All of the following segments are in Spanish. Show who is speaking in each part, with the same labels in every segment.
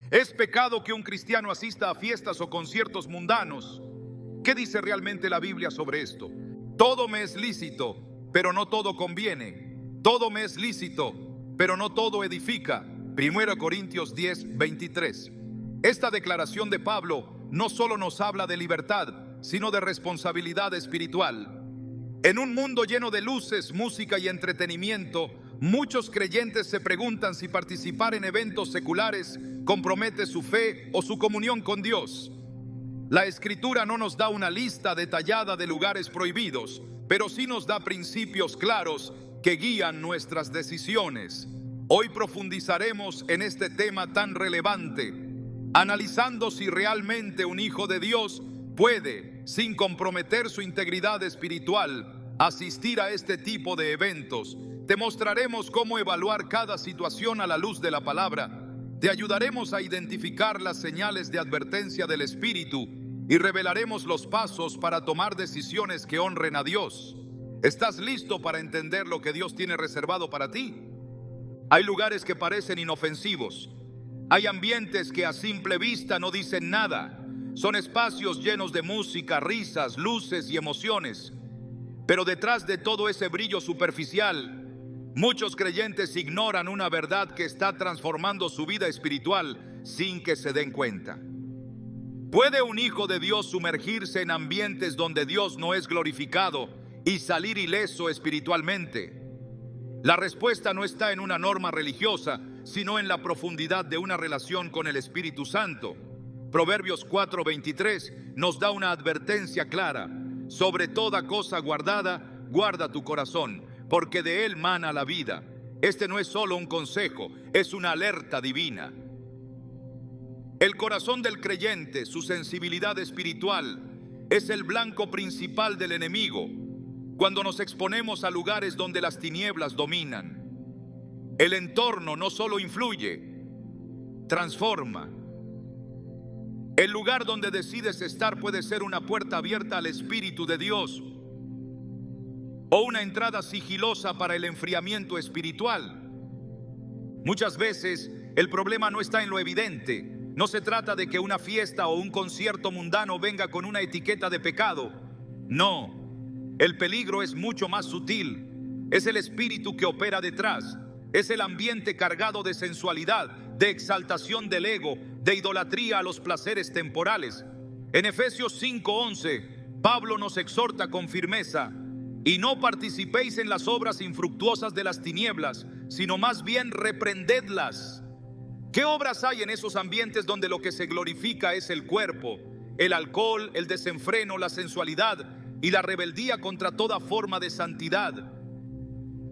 Speaker 1: ¿Es pecado que un cristiano asista a fiestas o conciertos mundanos? ¿Qué dice realmente la Biblia sobre esto? Todo me es lícito, pero no todo conviene. Todo me es lícito, pero no todo edifica. 1 Corintios 10:23. Esta declaración de Pablo no solo nos habla de libertad, sino de responsabilidad espiritual. En un mundo lleno de luces, música y entretenimiento, muchos creyentes se preguntan si participar en eventos seculares compromete su fe o su comunión con Dios. La Escritura no nos da una lista detallada de lugares prohibidos, pero sí nos da principios claros que guían nuestras decisiones. Hoy profundizaremos en este tema tan relevante, analizando si realmente un hijo de Dios puede, sin comprometer su integridad espiritual, asistir a este tipo de eventos. Te mostraremos cómo evaluar cada situación a la luz de la palabra. Te ayudaremos a identificar las señales de advertencia del Espíritu y revelaremos los pasos para tomar decisiones que honren a Dios. ¿Estás listo para entender lo que Dios tiene reservado para ti? Hay lugares que parecen inofensivos. Hay ambientes que a simple vista no dicen nada. Son espacios llenos de música, risas, luces y emociones. Pero detrás de todo ese brillo superficial, muchos creyentes ignoran una verdad que está transformando su vida espiritual sin que se den cuenta. ¿Puede un hijo de Dios sumergirse en ambientes donde Dios no es glorificado y salir ileso espiritualmente? La respuesta no está en una norma religiosa, sino en la profundidad de una relación con el Espíritu Santo. Proverbios 4:23 nos da una advertencia clara. Sobre toda cosa guardada, guarda tu corazón, porque de él mana la vida. Este no es solo un consejo, es una alerta divina. El corazón del creyente, su sensibilidad espiritual, es el blanco principal del enemigo cuando nos exponemos a lugares donde las tinieblas dominan. El entorno no solo influye, transforma. El lugar donde decides estar puede ser una puerta abierta al Espíritu de Dios o una entrada sigilosa para el enfriamiento espiritual. Muchas veces el problema no está en lo evidente. No se trata de que una fiesta o un concierto mundano venga con una etiqueta de pecado. No, el peligro es mucho más sutil. Es el espíritu que opera detrás. Es el ambiente cargado de sensualidad, de exaltación del ego, de idolatría a los placeres temporales. En Efesios 5:11, Pablo nos exhorta con firmeza: y no participéis en las obras infructuosas de las tinieblas, sino más bien reprendedlas. ¿Qué obras hay en esos ambientes donde lo que se glorifica es el cuerpo, el alcohol, el desenfreno, la sensualidad y la rebeldía contra toda forma de santidad?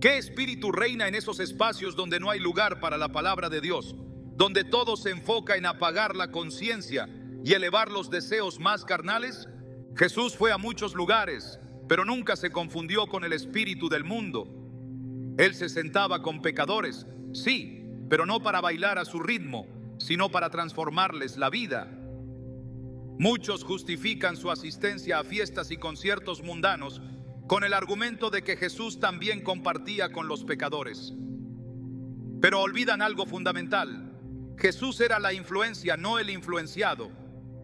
Speaker 1: ¿Qué espíritu reina en esos espacios donde no hay lugar para la palabra de Dios, donde todo se enfoca en apagar la conciencia y elevar los deseos más carnales? Jesús fue a muchos lugares, pero nunca se confundió con el espíritu del mundo. Él se sentaba con pecadores, sí, pero no para bailar a su ritmo, sino para transformarles la vida. Muchos justifican su asistencia a fiestas y conciertos mundanos con el argumento de que Jesús también compartía con los pecadores. Pero olvidan algo fundamental. Jesús era la influencia, no el influenciado.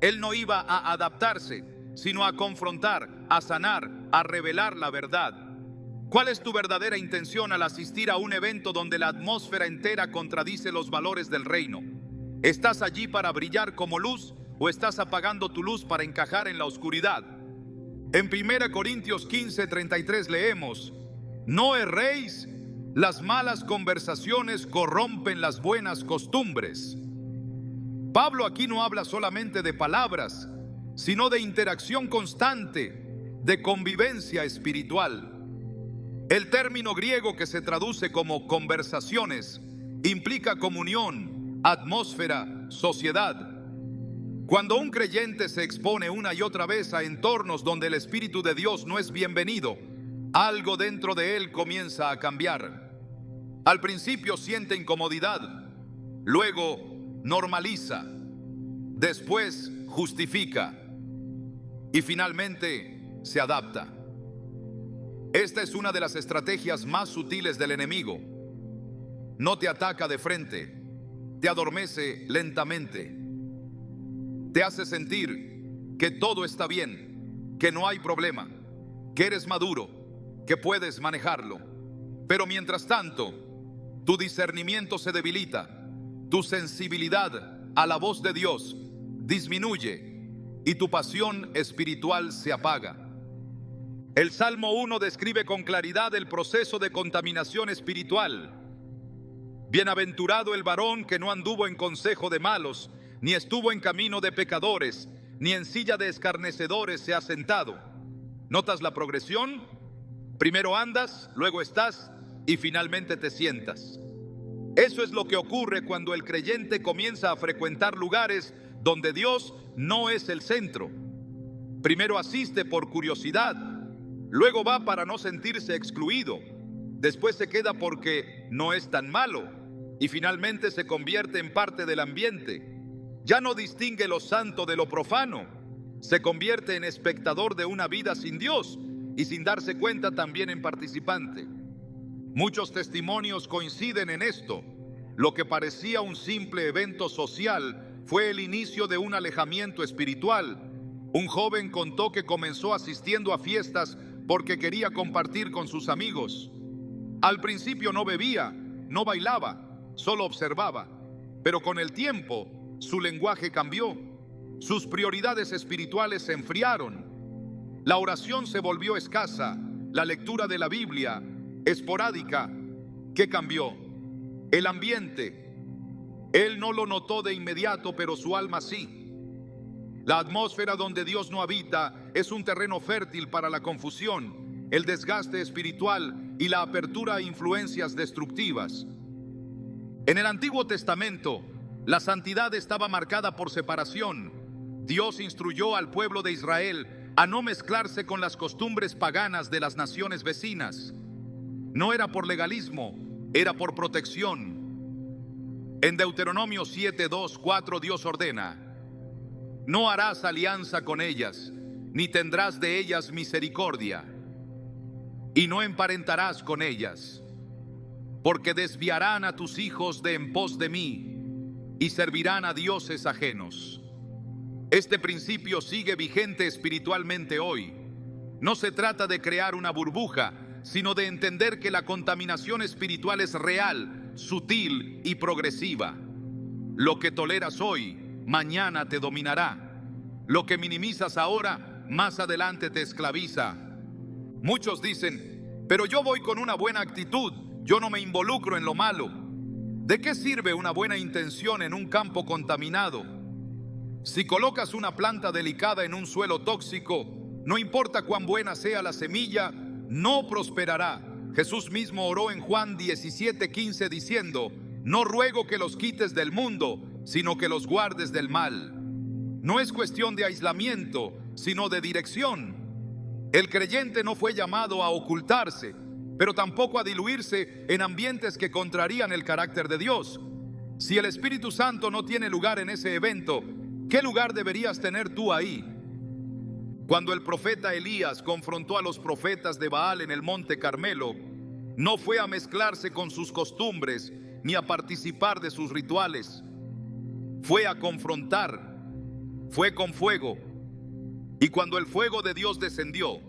Speaker 1: Él no iba a adaptarse, sino a confrontar, a sanar, a revelar la verdad. ¿Cuál es tu verdadera intención al asistir a un evento donde la atmósfera entera contradice los valores del reino? ¿Estás allí para brillar como luz o estás apagando tu luz para encajar en la oscuridad? En 1 Corintios 15:33 leemos: no erréis, las malas conversaciones corrompen las buenas costumbres. Pablo aquí no habla solamente de palabras, sino de interacción constante, de convivencia espiritual. El término griego que se traduce como conversaciones implica comunión, atmósfera, sociedad. Cuando un creyente se expone una y otra vez a entornos donde el Espíritu de Dios no es bienvenido, algo dentro de él comienza a cambiar. Al principio siente incomodidad, luego normaliza, después justifica y finalmente se adapta. Esta es una de las estrategias más sutiles del enemigo. No te ataca de frente, te adormece lentamente. Te hace sentir que todo está bien, que no hay problema, que eres maduro, que puedes manejarlo. Pero mientras tanto, tu discernimiento se debilita, tu sensibilidad a la voz de Dios disminuye y tu pasión espiritual se apaga. El Salmo 1 describe con claridad el proceso de contaminación espiritual. Bienaventurado el varón que no anduvo en consejo de malos, ni estuvo en camino de pecadores, ni en silla de escarnecedores se ha sentado. ¿Notas la progresión? Primero andas, luego estás y finalmente te sientas. Eso es lo que ocurre cuando el creyente comienza a frecuentar lugares donde Dios no es el centro. Primero asiste por curiosidad, luego va para no sentirse excluido, después se queda porque no es tan malo y finalmente se convierte en parte del ambiente. Ya no distingue lo santo de lo profano, se convierte en espectador de una vida sin Dios y sin darse cuenta también en participante. Muchos testimonios coinciden en esto. Lo que parecía un simple evento social fue el inicio de un alejamiento espiritual. Un joven contó que comenzó asistiendo a fiestas porque quería compartir con sus amigos. Al principio no bebía, no bailaba, solo observaba, pero con el tiempo su lenguaje cambió, sus prioridades espirituales se enfriaron, la oración se volvió escasa, la lectura de la Biblia esporádica. ¿Qué cambió? El ambiente. Él no lo notó de inmediato, pero su alma sí. La atmósfera donde Dios no habita es un terreno fértil para la confusión, el desgaste espiritual y la apertura a influencias destructivas. En el Antiguo Testamento, la santidad estaba marcada por separación. Dios instruyó al pueblo de Israel a no mezclarse con las costumbres paganas de las naciones vecinas. No era por legalismo, era por protección. En Deuteronomio 7, 2, 4 Dios ordena: no harás alianza con ellas, ni tendrás de ellas misericordia, y no emparentarás con ellas, porque desviarán a tus hijos de en pos de mí, y servirán a dioses ajenos. Este principio sigue vigente espiritualmente hoy. No se trata de crear una burbuja, sino de entender que la contaminación espiritual es real, sutil y progresiva. Lo que toleras hoy, mañana te dominará. Lo que minimizas ahora, más adelante te esclaviza. Muchos dicen: pero yo voy con una buena actitud, yo no me involucro en lo malo. ¿De qué sirve una buena intención en un campo contaminado? Si colocas una planta delicada en un suelo tóxico, no importa cuán buena sea la semilla, no prosperará. Jesús mismo oró en Juan 17:15 diciendo: no ruego que los quites del mundo, sino que los guardes del mal. No es cuestión de aislamiento, sino de dirección. El creyente no fue llamado a ocultarse, pero tampoco a diluirse en ambientes que contrarían el carácter de Dios. Si el Espíritu Santo no tiene lugar en ese evento, ¿qué lugar deberías tener tú ahí? Cuando el profeta Elías confrontó a los profetas de Baal en el monte Carmelo, no fue a mezclarse con sus costumbres ni a participar de sus rituales. Fue a confrontar, fue con fuego. Y cuando el fuego de Dios descendió,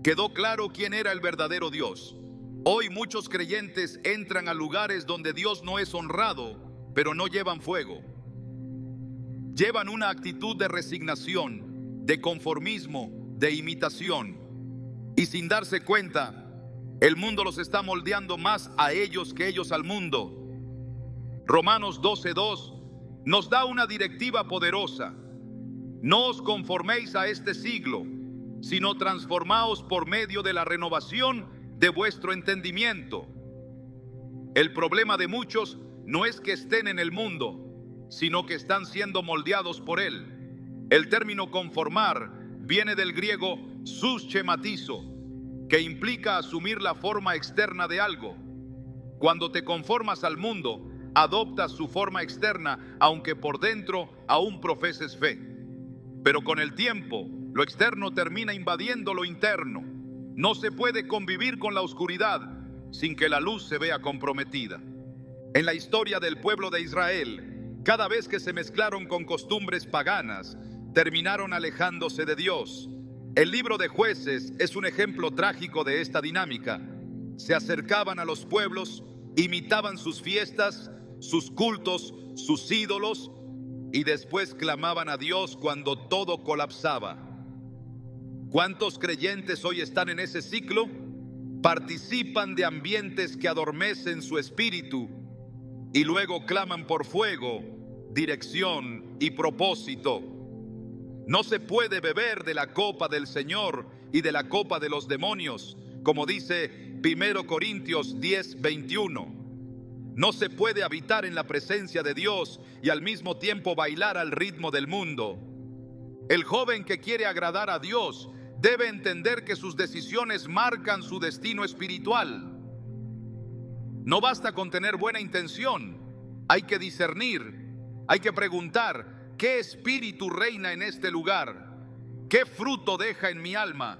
Speaker 1: quedó claro quién era el verdadero Dios. Hoy muchos creyentes entran a lugares donde Dios no es honrado, pero no llevan fuego. Llevan una actitud de resignación, de conformismo, de imitación. Y sin darse cuenta, el mundo los está moldeando más a ellos que ellos al mundo. Romanos 12:2 nos da una directiva poderosa: no os conforméis a este siglo, sino transformaos por medio de la renovación de vuestro entendimiento. El problema de muchos no es que estén en el mundo, sino que están siendo moldeados por él. El término conformar viene del griego suschematizo, que implica asumir la forma externa de algo. Cuando te conformas al mundo, adoptas su forma externa, aunque por dentro aún profeses fe. Pero con el tiempo, lo externo termina invadiendo lo interno. No se puede convivir con la oscuridad sin que la luz se vea comprometida. En la historia del pueblo de Israel, cada vez que se mezclaron con costumbres paganas, terminaron alejándose de Dios. El libro de Jueces es un ejemplo trágico de esta dinámica. Se acercaban a los pueblos, imitaban sus fiestas, sus cultos, sus ídolos, y después clamaban a Dios cuando todo colapsaba. ¿Cuántos creyentes hoy están en ese ciclo? Participan de ambientes que adormecen su espíritu y luego claman por fuego, dirección y propósito. No se puede beber de la copa del Señor y de la copa de los demonios, como dice 1 Corintios 10:21. No se puede habitar en la presencia de Dios y al mismo tiempo bailar al ritmo del mundo. El joven que quiere agradar a Dios debe entender que sus decisiones marcan su destino espiritual. No basta con tener buena intención, hay que discernir, hay que preguntar: ¿qué espíritu reina en este lugar? ¿Qué fruto deja en mi alma?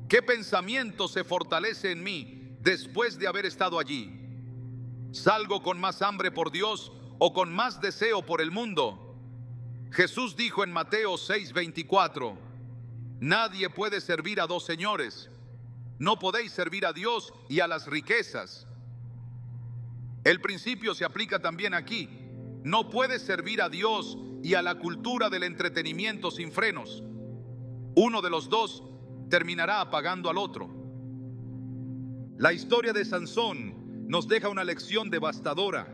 Speaker 1: ¿Qué pensamiento se fortalece en mí después de haber estado allí? ¿Salgo con más hambre por Dios o con más deseo por el mundo? Jesús dijo en Mateo 6:24: nadie puede servir a dos señores. No podéis servir a Dios y a las riquezas. El principio se aplica también aquí. No puedes servir a Dios y a la cultura del entretenimiento sin frenos. Uno de los dos terminará apagando al otro. La historia de Sansón nos deja una lección devastadora.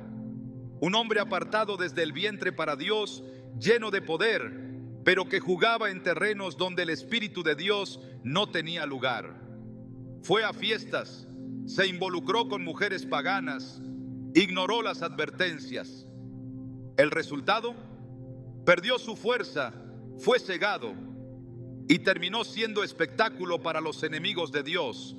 Speaker 1: Un hombre apartado desde el vientre para Dios, lleno de poder, pero que jugaba en terrenos donde el Espíritu de Dios no tenía lugar. Fue a fiestas, se involucró con mujeres paganas, ignoró las advertencias. El resultado: perdió su fuerza, fue cegado y terminó siendo espectáculo para los enemigos de Dios.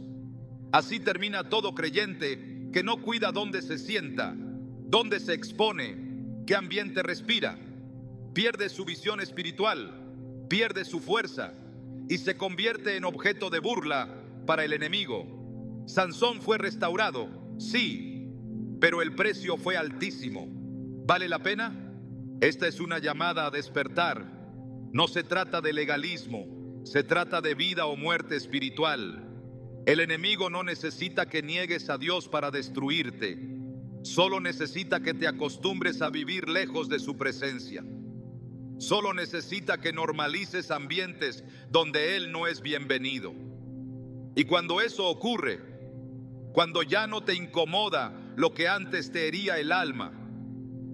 Speaker 1: Así termina todo creyente que no cuida dónde se sienta, dónde se expone, qué ambiente respira. Pierde su visión espiritual, pierde su fuerza y se convierte en objeto de burla para el enemigo. Sansón fue restaurado, sí, pero el precio fue altísimo. ¿Vale la pena? Esta es una llamada a despertar. No se trata de legalismo, se trata de vida o muerte espiritual. El enemigo no necesita que niegues a Dios para destruirte. Solo necesita que te acostumbres a vivir lejos de su presencia. Solo necesita que normalices ambientes donde Él no es bienvenido. Y cuando eso ocurre, cuando ya no te incomoda lo que antes te hería el alma,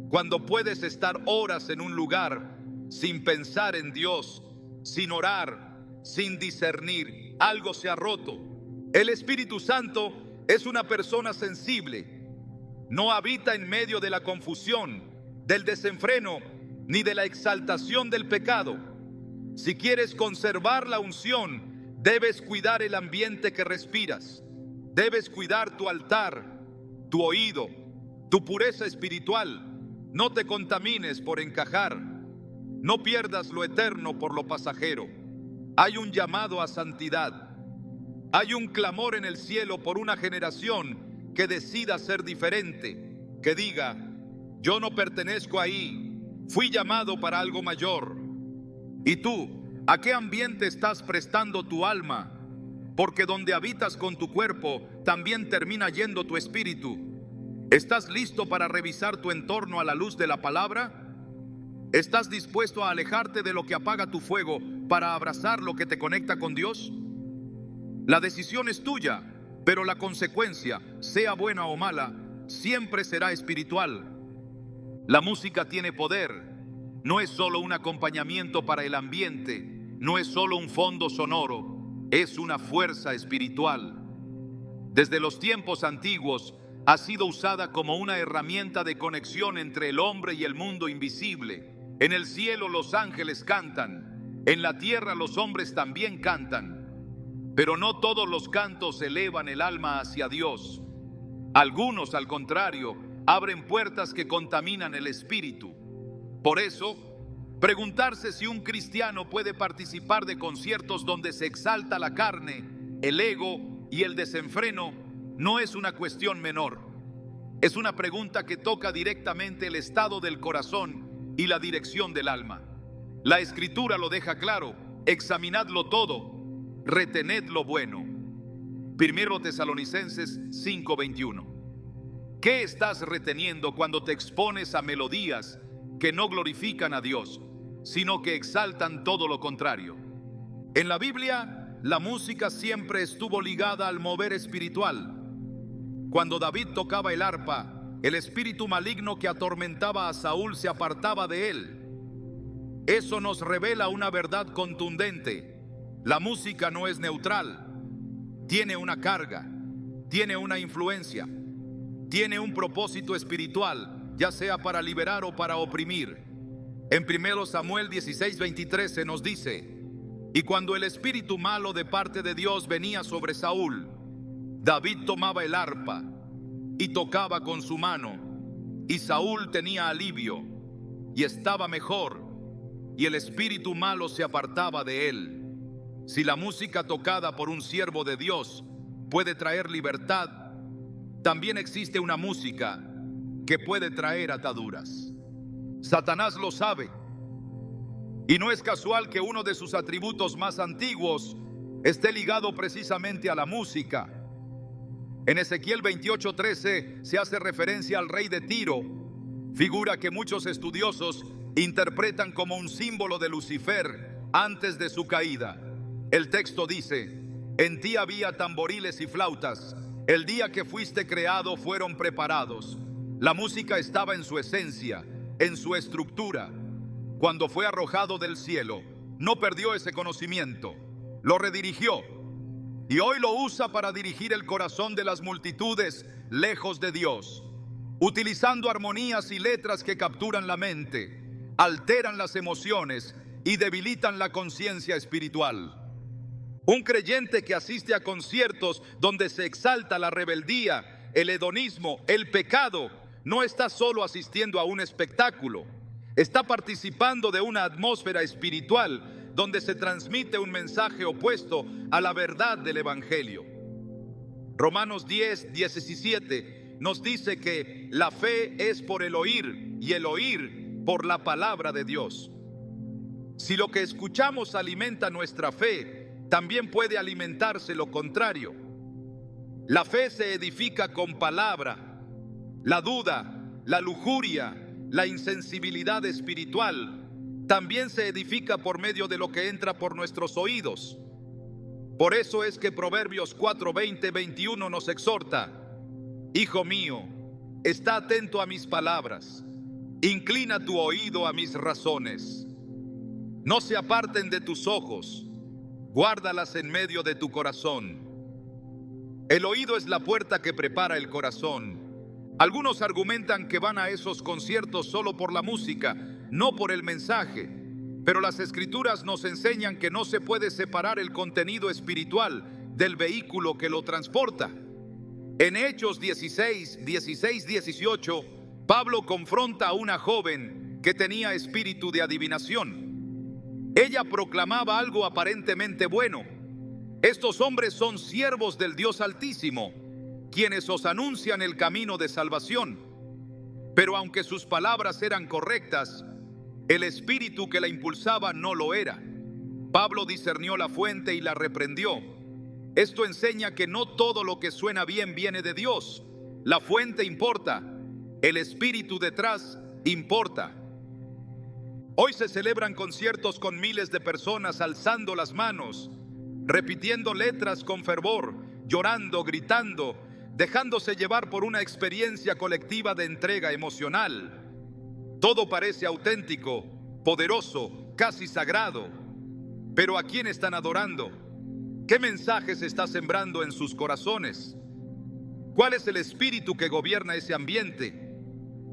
Speaker 1: cuando puedes estar horas en un lugar sin pensar en Dios, sin orar, sin discernir, algo se ha roto. El Espíritu Santo es una persona sensible. No habita en medio de la confusión, del desenfreno, ni de la exaltación del pecado. Si quieres conservar la unción, debes cuidar el ambiente que respiras. Debes cuidar tu altar, tu oído, tu pureza espiritual. No te contamines por encajar. No pierdas lo eterno por lo pasajero. Hay un llamado a santidad. Hay un clamor en el cielo por una generación que decida ser diferente, que diga: yo no pertenezco ahí, fui llamado para algo mayor. ¿Y tú, a qué ambiente estás prestando tu alma? Porque donde habitas con tu cuerpo, también termina yendo tu espíritu. ¿Estás listo para revisar tu entorno a la luz de la palabra? ¿Estás dispuesto a alejarte de lo que apaga tu fuego para abrazar lo que te conecta con Dios? La decisión es tuya, pero la consecuencia, sea buena o mala, siempre será espiritual. La música tiene poder. No es solo un acompañamiento para el ambiente, no es solo un fondo sonoro, es una fuerza espiritual. Desde los tiempos antiguos ha sido usada como una herramienta de conexión entre el hombre y el mundo invisible. En el cielo los ángeles cantan, en la tierra los hombres también cantan. Pero no todos los cantos elevan el alma hacia Dios. Algunos, al contrario, abren puertas que contaminan el espíritu. Por eso, preguntarse si un cristiano puede participar de conciertos donde se exalta la carne, el ego y el desenfreno no es una cuestión menor. Es una pregunta que toca directamente el estado del corazón y la dirección del alma. La Escritura lo deja claro: examinadlo todo, retened lo bueno. Primero Tesalonicenses 5:21. ¿Qué estás reteniendo cuando te expones a melodías que no glorifican a Dios, sino que exaltan todo lo contrario? En la Biblia, la música siempre estuvo ligada al mover espiritual. Cuando David tocaba el arpa, el espíritu maligno que atormentaba a Saúl se apartaba de él. Eso nos revela una verdad contundente: la música no es neutral. Tiene una carga, tiene una influencia, tiene un propósito espiritual, ya sea para liberar o para oprimir. En 1 Samuel 16:23 se nos dice: y cuando el espíritu malo de parte de Dios venía sobre Saúl, David tomaba el arpa y tocaba con su mano, y Saúl tenía alivio y estaba mejor, y el espíritu malo se apartaba de él. Si la música tocada por un siervo de Dios puede traer libertad, también existe una música que puede traer ataduras. Satanás lo sabe, y no es casual que uno de sus atributos más antiguos esté ligado precisamente a la música. En Ezequiel 28:13 se hace referencia al rey de Tiro, figura que muchos estudiosos interpretan como un símbolo de Lucifer antes de su caída. El texto dice: en ti había tamboriles y flautas, el día que fuiste creado fueron preparados. La música estaba en su esencia, en su estructura. Cuando fue arrojado del cielo, no perdió ese conocimiento, lo redirigió, y hoy lo usa para dirigir el corazón de las multitudes lejos de Dios, utilizando armonías y letras que capturan la mente, alteran las emociones y debilitan la conciencia espiritual. Un creyente que asiste a conciertos donde se exalta la rebeldía, el hedonismo, el pecado, no está solo asistiendo a un espectáculo, está participando de una atmósfera espiritual donde se transmite un mensaje opuesto a la verdad del Evangelio. Romanos 10:17 nos dice que la fe es por el oír y el oír por la palabra de Dios. Si lo que escuchamos alimenta nuestra fe, también puede alimentarse lo contrario. La fe se edifica con palabra. La duda, la lujuria, la insensibilidad espiritual también se edifica por medio de lo que entra por nuestros oídos. Por eso es que Proverbios 4:20-21 nos exhorta: hijo mío, está atento a mis palabras, inclina tu oído a mis razones. No se aparten de tus ojos, guárdalas en medio de tu corazón. El oído es la puerta que prepara el corazón. Algunos argumentan que van a esos conciertos solo por la música, no por el mensaje. Pero las Escrituras nos enseñan que no se puede separar el contenido espiritual del vehículo que lo transporta. En Hechos 16:18, Pablo confronta a una joven que tenía espíritu de adivinación. Ella proclamaba algo aparentemente bueno: estos hombres son siervos del Dios Altísimo, quienes os anuncian el camino de salvación. Pero aunque sus palabras eran correctas, el espíritu que la impulsaba no lo era. Pablo discernió la fuente y la reprendió. Esto enseña que no todo lo que suena bien viene de Dios. La fuente importa, el espíritu detrás importa. Hoy se celebran conciertos con miles de personas alzando las manos, repitiendo letras con fervor, llorando, gritando, dejándose llevar por una experiencia colectiva de entrega emocional. Todo parece auténtico, poderoso, casi sagrado. Pero ¿a quién están adorando? ¿Qué mensaje se está sembrando en sus corazones? ¿Cuál es el espíritu que gobierna ese ambiente?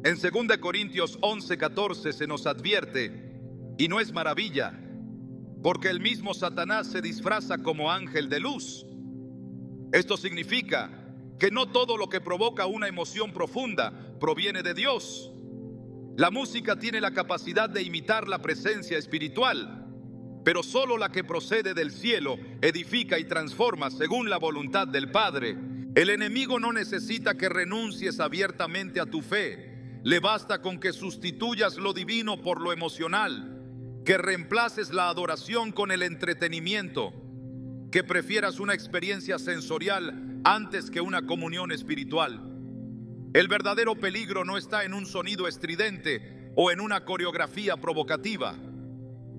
Speaker 1: En 2 Corintios 11:14 se nos advierte, y no es maravilla, porque el mismo Satanás se disfraza como ángel de luz. Esto significa que no todo lo que provoca una emoción profunda proviene de Dios. La música tiene la capacidad de imitar la presencia espiritual, pero solo la que procede del cielo edifica y transforma según la voluntad del Padre. El enemigo no necesita que renuncies abiertamente a tu fe. Le basta con que sustituyas lo divino por lo emocional, que reemplaces la adoración con el entretenimiento, que prefieras una experiencia sensorial antes que una comunión espiritual. El verdadero peligro no está en un sonido estridente o en una coreografía provocativa.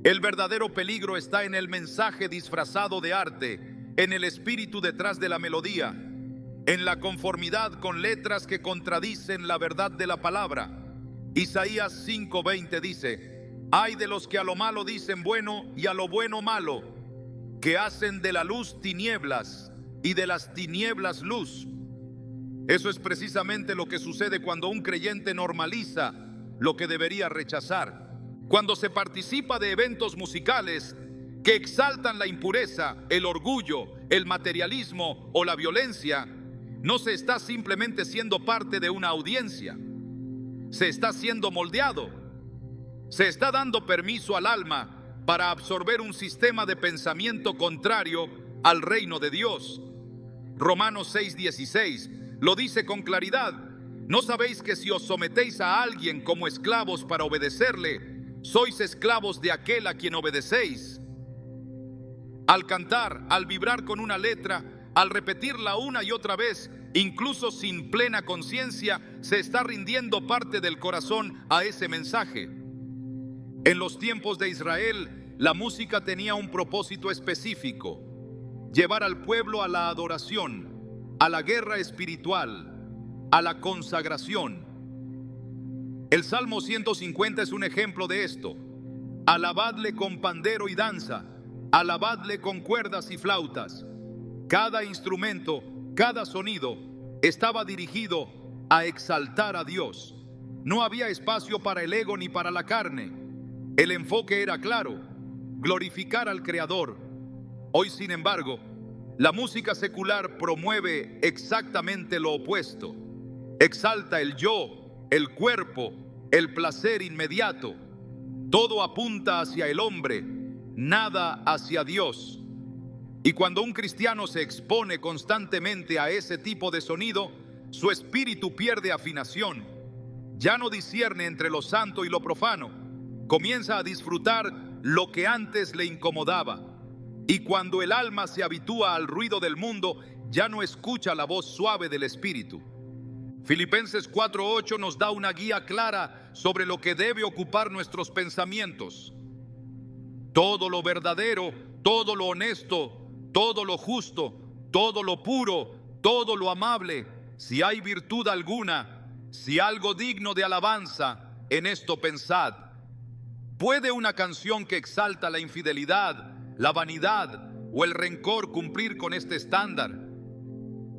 Speaker 1: El verdadero peligro está en el mensaje disfrazado de arte, en el espíritu detrás de la melodía, en la conformidad con letras que contradicen la verdad de la palabra. Isaías 5:20 dice: ay de los que a lo malo dicen bueno y a lo bueno malo, que hacen de la luz tinieblas y de las tinieblas luz. Eso es precisamente lo que sucede cuando un creyente normaliza lo que debería rechazar. Cuando se participa de eventos musicales que exaltan la impureza, el orgullo, el materialismo o la violencia, no se está simplemente siendo parte de una audiencia, se está siendo moldeado, se está dando permiso al alma para absorber un sistema de pensamiento contrario al reino de Dios. Romanos 6:16 lo dice con claridad: ¿no sabéis que si os sometéis a alguien como esclavos para obedecerle, sois esclavos de aquel a quien obedecéis? Al cantar, al vibrar con una letra, al repetirla una y otra vez, incluso sin plena conciencia, se está rindiendo parte del corazón a ese mensaje. En los tiempos de Israel, la música tenía un propósito específico: llevar al pueblo a la adoración, a la guerra espiritual, a la consagración. El Salmo 150 es un ejemplo de esto: alabadle con pandero y danza, alabadle con cuerdas y flautas. Cada instrumento, cada sonido estaba dirigido a exaltar a Dios. No había espacio para el ego ni para la carne. El enfoque era claro: glorificar al Creador. Hoy, sin embargo, la música secular promueve exactamente lo opuesto. Exalta el yo, el cuerpo, el placer inmediato. Todo apunta hacia el hombre, nada hacia Dios. Y cuando un cristiano se expone constantemente a ese tipo de sonido, su espíritu pierde afinación. Ya no discierne entre lo santo y lo profano. Comienza a disfrutar lo que antes le incomodaba. Y cuando el alma se habitúa al ruido del mundo, ya no escucha la voz suave del Espíritu. Filipenses 4:8 nos da una guía clara sobre lo que debe ocupar nuestros pensamientos. Todo lo verdadero, todo lo honesto, todo lo justo, todo lo puro, todo lo amable, si hay virtud alguna, si algo digno de alabanza, en esto pensad. ¿Puede una canción que exalta la infidelidad, la vanidad o el rencor cumplir con este estándar?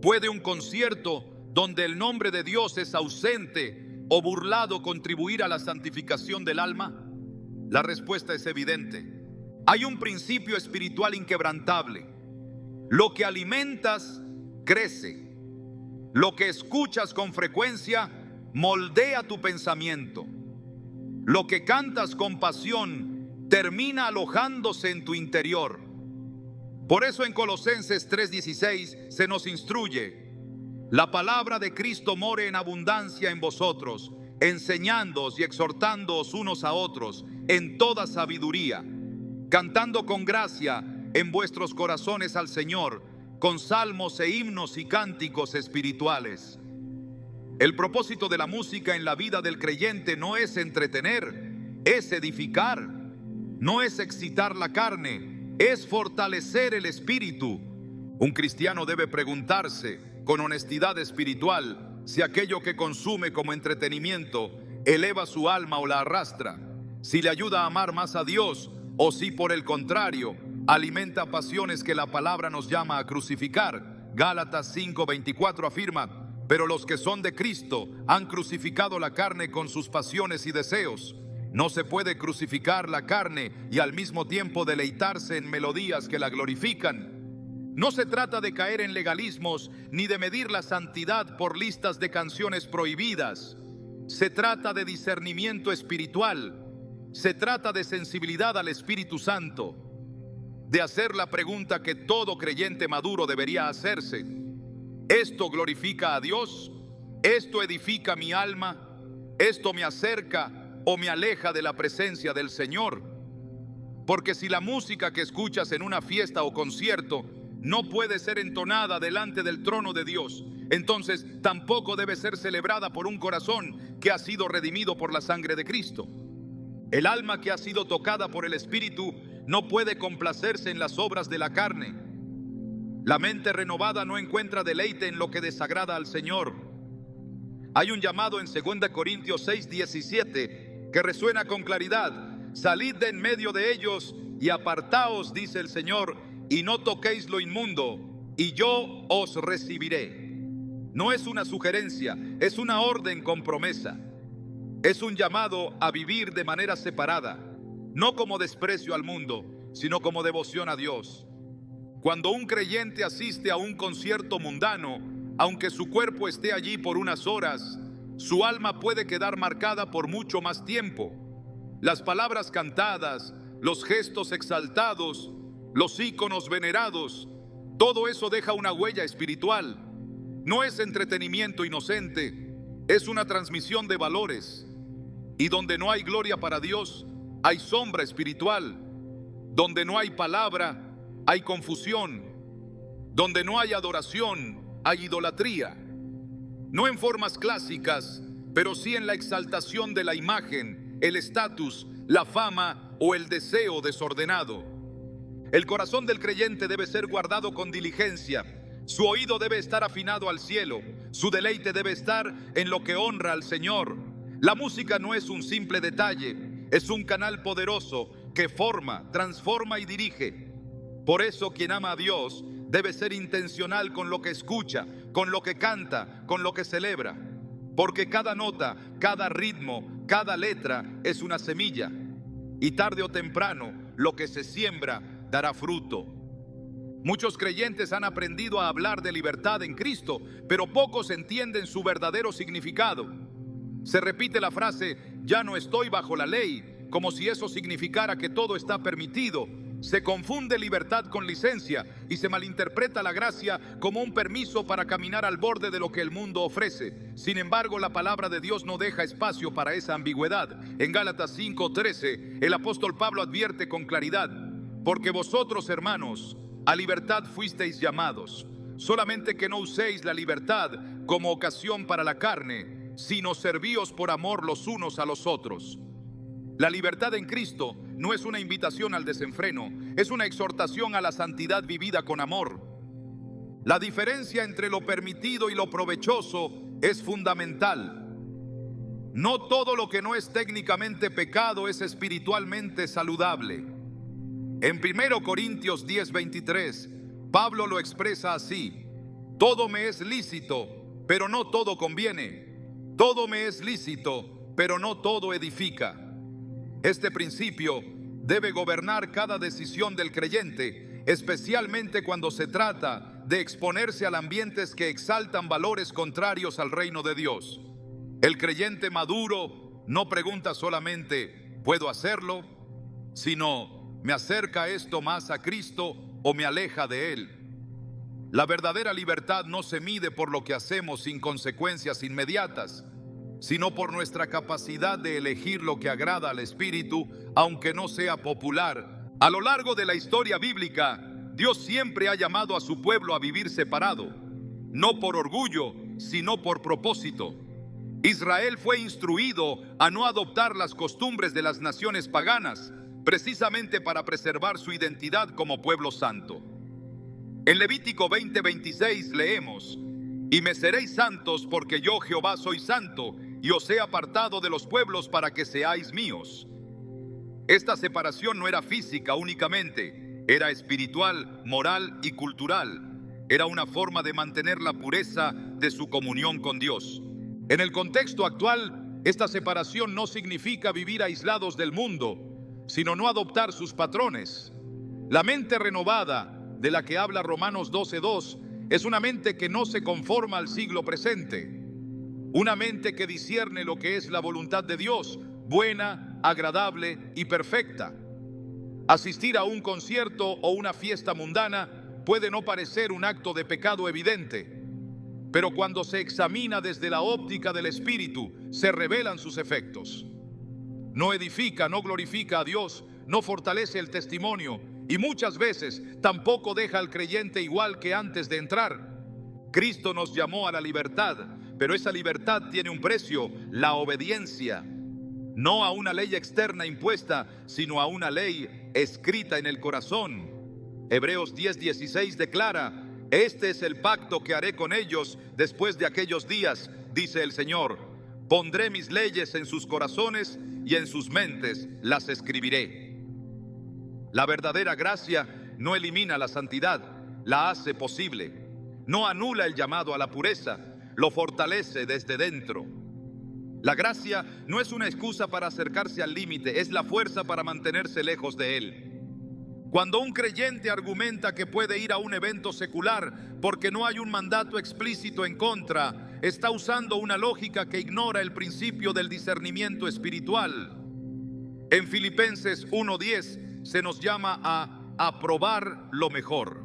Speaker 1: ¿Puede un concierto donde el nombre de Dios es ausente o burlado contribuir a la santificación del alma? La respuesta es evidente. Hay un principio espiritual inquebrantable: lo que alimentas crece. Lo que escuchas con frecuencia moldea tu pensamiento. Lo que cantas con pasión termina alojándose en tu interior. Por eso en Colosenses 3:16 se nos instruye: la palabra de Cristo more en abundancia en vosotros, enseñándoos y exhortándoos unos a otros en toda sabiduría, cantando con gracia en vuestros corazones al Señor, con salmos e himnos y cánticos espirituales. El propósito de la música en la vida del creyente no es entretener, es edificar. No es excitar la carne, es fortalecer el espíritu. Un cristiano debe preguntarse con honestidad espiritual si aquello que consume como entretenimiento eleva su alma o la arrastra, si le ayuda a amar más a Dios o si por el contrario alimenta pasiones que la palabra nos llama a crucificar. Gálatas 5:24 afirma: pero los que son de Cristo han crucificado la carne con sus pasiones y deseos. No se puede crucificar la carne y al mismo tiempo deleitarse en melodías que la glorifican. No se trata de caer en legalismos ni de medir la santidad por listas de canciones prohibidas. Se trata de discernimiento espiritual. Se trata de sensibilidad al Espíritu Santo, de hacer la pregunta que todo creyente maduro debería hacerse: Esto glorifica a Dios, esto edifica mi alma, esto me acerca o me aleja de la presencia del Señor. Porque si la música que escuchas en una fiesta o concierto no puede ser entonada delante del trono de Dios, entonces tampoco debe ser celebrada por un corazón que ha sido redimido por la sangre de Cristo. El alma que ha sido tocada por el Espíritu no puede complacerse en las obras de la carne. La mente renovada no encuentra deleite en lo que desagrada al Señor. Hay un llamado en 2 Corintios 6:17 que resuena con claridad. Salid de en medio de ellos y apartaos, dice el Señor, y no toquéis lo inmundo, y yo os recibiré. No es una sugerencia, es una orden con promesa. Es un llamado a vivir de manera separada, no como desprecio al mundo, sino como devoción a Dios. Cuando un creyente asiste a un concierto mundano, aunque su cuerpo esté allí por unas horas, su alma puede quedar marcada por mucho más tiempo. Las palabras cantadas, los gestos exaltados, los íconos venerados, todo eso deja una huella espiritual. No es entretenimiento inocente, es una transmisión de valores. Y donde no hay gloria para Dios, hay sombra espiritual. Donde no hay palabra, hay confusión. Donde no hay adoración, hay idolatría. No en formas clásicas, pero sí en la exaltación de la imagen, el estatus, la fama o el deseo desordenado. El corazón del creyente debe ser guardado con diligencia. Su oído debe estar afinado al cielo. Su deleite debe estar en lo que honra al Señor. La música no es un simple detalle, es un canal poderoso que forma, transforma y dirige. Por eso quien ama a Dios debe ser intencional con lo que escucha, con lo que canta, con lo que celebra. Porque cada nota, cada ritmo, cada letra es una semilla. Y tarde o temprano, lo que se siembra dará fruto. Muchos creyentes han aprendido a hablar de libertad en Cristo, pero pocos entienden su verdadero significado. Se repite la frase, ya no estoy bajo la ley, como si eso significara que todo está permitido. Se confunde libertad con licencia y se malinterpreta la gracia como un permiso para caminar al borde de lo que el mundo ofrece. Sin embargo, la palabra de Dios no deja espacio para esa ambigüedad. En Gálatas 5:13, el apóstol Pablo advierte con claridad, porque vosotros, hermanos, a libertad fuisteis llamados, solamente que no uséis la libertad como ocasión para la carne, sino servíos por amor los unos a los otros. La libertad en Cristo no es una invitación al desenfreno, es una exhortación a la santidad vivida con amor. La diferencia entre lo permitido y lo provechoso es fundamental. No todo lo que no es técnicamente pecado es espiritualmente saludable. En 1 Corintios 10:23, Pablo lo expresa así: todo me es lícito, pero no todo conviene. Todo me es lícito, pero no todo edifica. Este principio debe gobernar cada decisión del creyente, especialmente cuando se trata de exponerse a ambientes que exaltan valores contrarios al reino de Dios. El creyente maduro no pregunta solamente, ¿puedo hacerlo?, sino, ¿me acerca esto más a Cristo o me aleja de Él? La verdadera libertad no se mide por lo que hacemos sin consecuencias inmediatas, sino por nuestra capacidad de elegir lo que agrada al Espíritu, aunque no sea popular. A lo largo de la historia bíblica, Dios siempre ha llamado a su pueblo a vivir separado, no por orgullo, sino por propósito. Israel fue instruido a no adoptar las costumbres de las naciones paganas, precisamente para preservar su identidad como pueblo santo. En Levítico 20:26 leemos: y me seréis santos porque yo Jehová soy santo, y os he apartado de los pueblos para que seáis míos. Esta separación no era física únicamente, era espiritual, moral y cultural. Era una forma de mantener la pureza de su comunión con Dios. En el contexto actual, esta separación no significa vivir aislados del mundo, sino no adoptar sus patrones. La mente renovada, de la que habla Romanos 12:2, es una mente que no se conforma al siglo presente. Una mente que discierne lo que es la voluntad de Dios, buena, agradable y perfecta. Asistir a un concierto o una fiesta mundana puede no parecer un acto de pecado evidente. pero cuando se examina desde la óptica del Espíritu, se revelan sus efectos. No edifica, no glorifica a Dios, no fortalece el testimonio y muchas veces tampoco deja al creyente igual que antes de entrar. Cristo nos llamó a la libertad, pero esa libertad tiene un precio, la obediencia. No a una ley externa impuesta, sino a una ley escrita en el corazón. Hebreos 10:16 declara: este es el pacto que haré con ellos después de aquellos días, dice el Señor. Pondré mis leyes en sus corazones y en sus mentes las escribiré. La verdadera gracia no elimina la santidad, la hace posible. No anula el llamado a la pureza, lo fortalece desde dentro. La gracia no es una excusa para acercarse al límite, es la fuerza para mantenerse lejos de él. Cuando un creyente argumenta que puede ir a un evento secular porque no hay un mandato explícito en contra, está usando una lógica que ignora el principio del discernimiento espiritual. En Filipenses 1:10 se nos llama a aprobar lo mejor.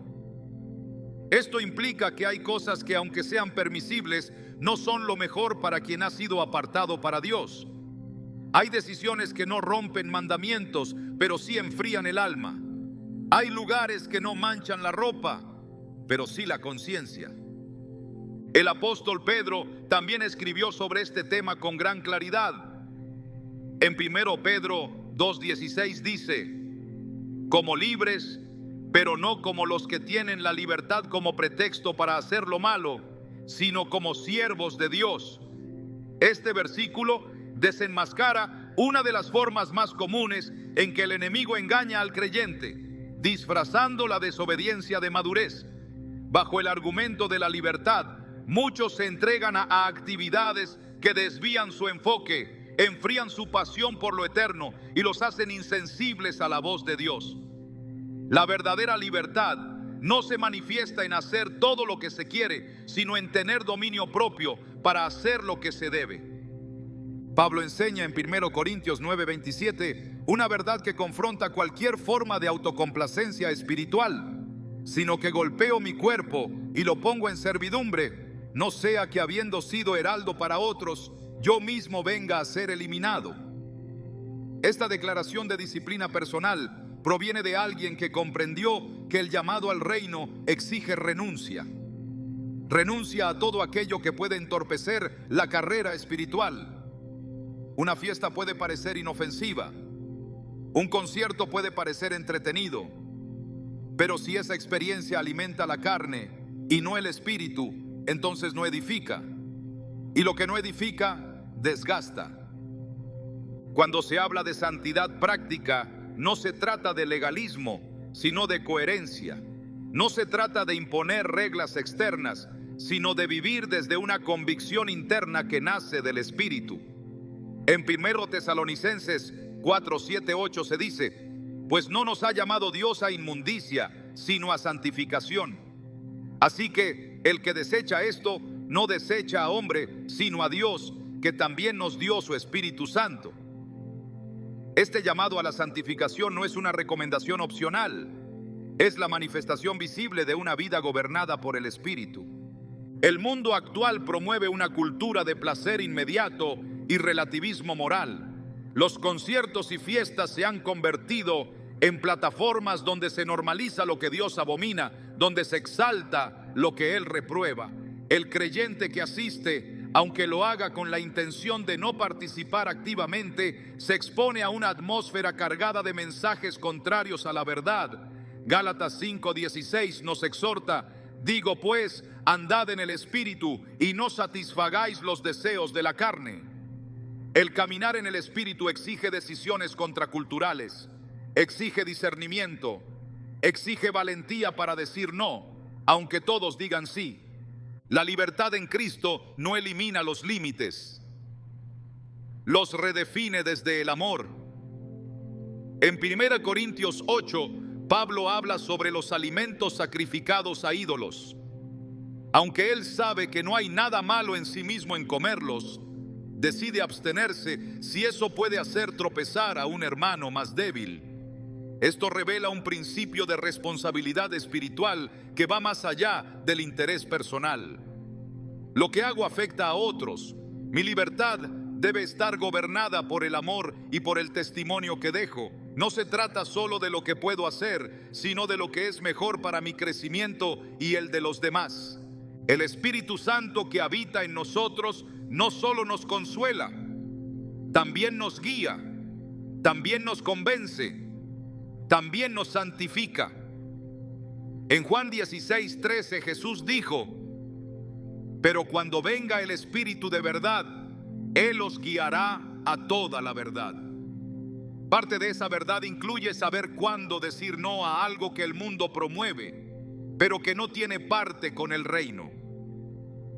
Speaker 1: Esto implica que hay cosas que, aunque sean permisibles, no son lo mejor para quien ha sido apartado para Dios. Hay decisiones que no rompen mandamientos, pero sí enfrían el alma. Hay lugares que no manchan la ropa, pero sí la conciencia. El apóstol Pedro también escribió sobre este tema con gran claridad. En 1 Pedro 2:16 dice: como libres, pero no como los que tienen la libertad como pretexto para hacer lo malo, sino como siervos de Dios. Este versículo desenmascara una de las formas más comunes en que el enemigo engaña al creyente, disfrazando la desobediencia de madurez. Bajo el argumento de la libertad, muchos se entregan a actividades que desvían su enfoque, enfrían su pasión por lo eterno y los hacen insensibles a la voz de Dios. La verdadera libertad no se manifiesta en hacer todo lo que se quiere, sino en tener dominio propio para hacer lo que se debe. Pablo enseña en 1 Corintios 9:27 una verdad que confronta cualquier forma de autocomplacencia espiritual, sino que golpeo mi cuerpo y lo pongo en servidumbre, no sea que habiendo sido heraldo para otros, yo mismo venga a ser eliminado. Esta declaración de disciplina personal proviene de alguien que comprendió que el llamado al reino exige renuncia. Renuncia a todo aquello que puede entorpecer la carrera espiritual. Una fiesta puede parecer inofensiva, un concierto puede parecer entretenido, pero si esa experiencia alimenta la carne y no el espíritu, entonces no edifica. Y lo que no edifica, desgasta. Cuando se habla de santidad práctica, no se trata de legalismo, sino de coherencia. No se trata de imponer reglas externas, sino de vivir desde una convicción interna que nace del Espíritu. En 1 Tesalonicenses 4:7-8 se dice: pues no nos ha llamado Dios a inmundicia, sino a santificación. Así que el que desecha esto, no desecha a hombre, sino a Dios, que también nos dio su Espíritu Santo. Este llamado a la santificación no es una recomendación opcional, es la manifestación visible de una vida gobernada por el Espíritu. El mundo actual promueve una cultura de placer inmediato y relativismo moral. Los conciertos y fiestas se han convertido en plataformas donde se normaliza lo que Dios abomina, donde se exalta lo que Él reprueba. El creyente que asiste, aunque lo haga con la intención de no participar activamente, se expone a una atmósfera cargada de mensajes contrarios a la verdad. Gálatas 5:16 nos exhorta: digo pues, andad en el Espíritu y no satisfagáis los deseos de la carne. El caminar en el Espíritu exige decisiones contraculturales, exige discernimiento, exige valentía para decir no, aunque todos digan sí. La libertad en Cristo no elimina los límites, los redefine desde el amor. En 1 Corintios 8, Pablo habla sobre los alimentos sacrificados a ídolos. Aunque él sabe que no hay nada malo en sí mismo en comerlos, decide abstenerse si eso puede hacer tropezar a un hermano más débil. Esto revela un principio de responsabilidad espiritual que va más allá del interés personal. Lo que hago afecta a otros. Mi libertad debe estar gobernada por el amor y por el testimonio que dejo. No se trata solo de lo que puedo hacer, sino de lo que es mejor para mi crecimiento y el de los demás. El Espíritu Santo que habita en nosotros no solo nos consuela, también nos guía, también nos convence, también nos santifica. En Juan 16:13 Jesús dijo: pero cuando venga el Espíritu de verdad, Él os guiará a toda la verdad. Parte de esa verdad incluye saber cuándo decir no a algo que el mundo promueve, pero que no tiene parte con el reino.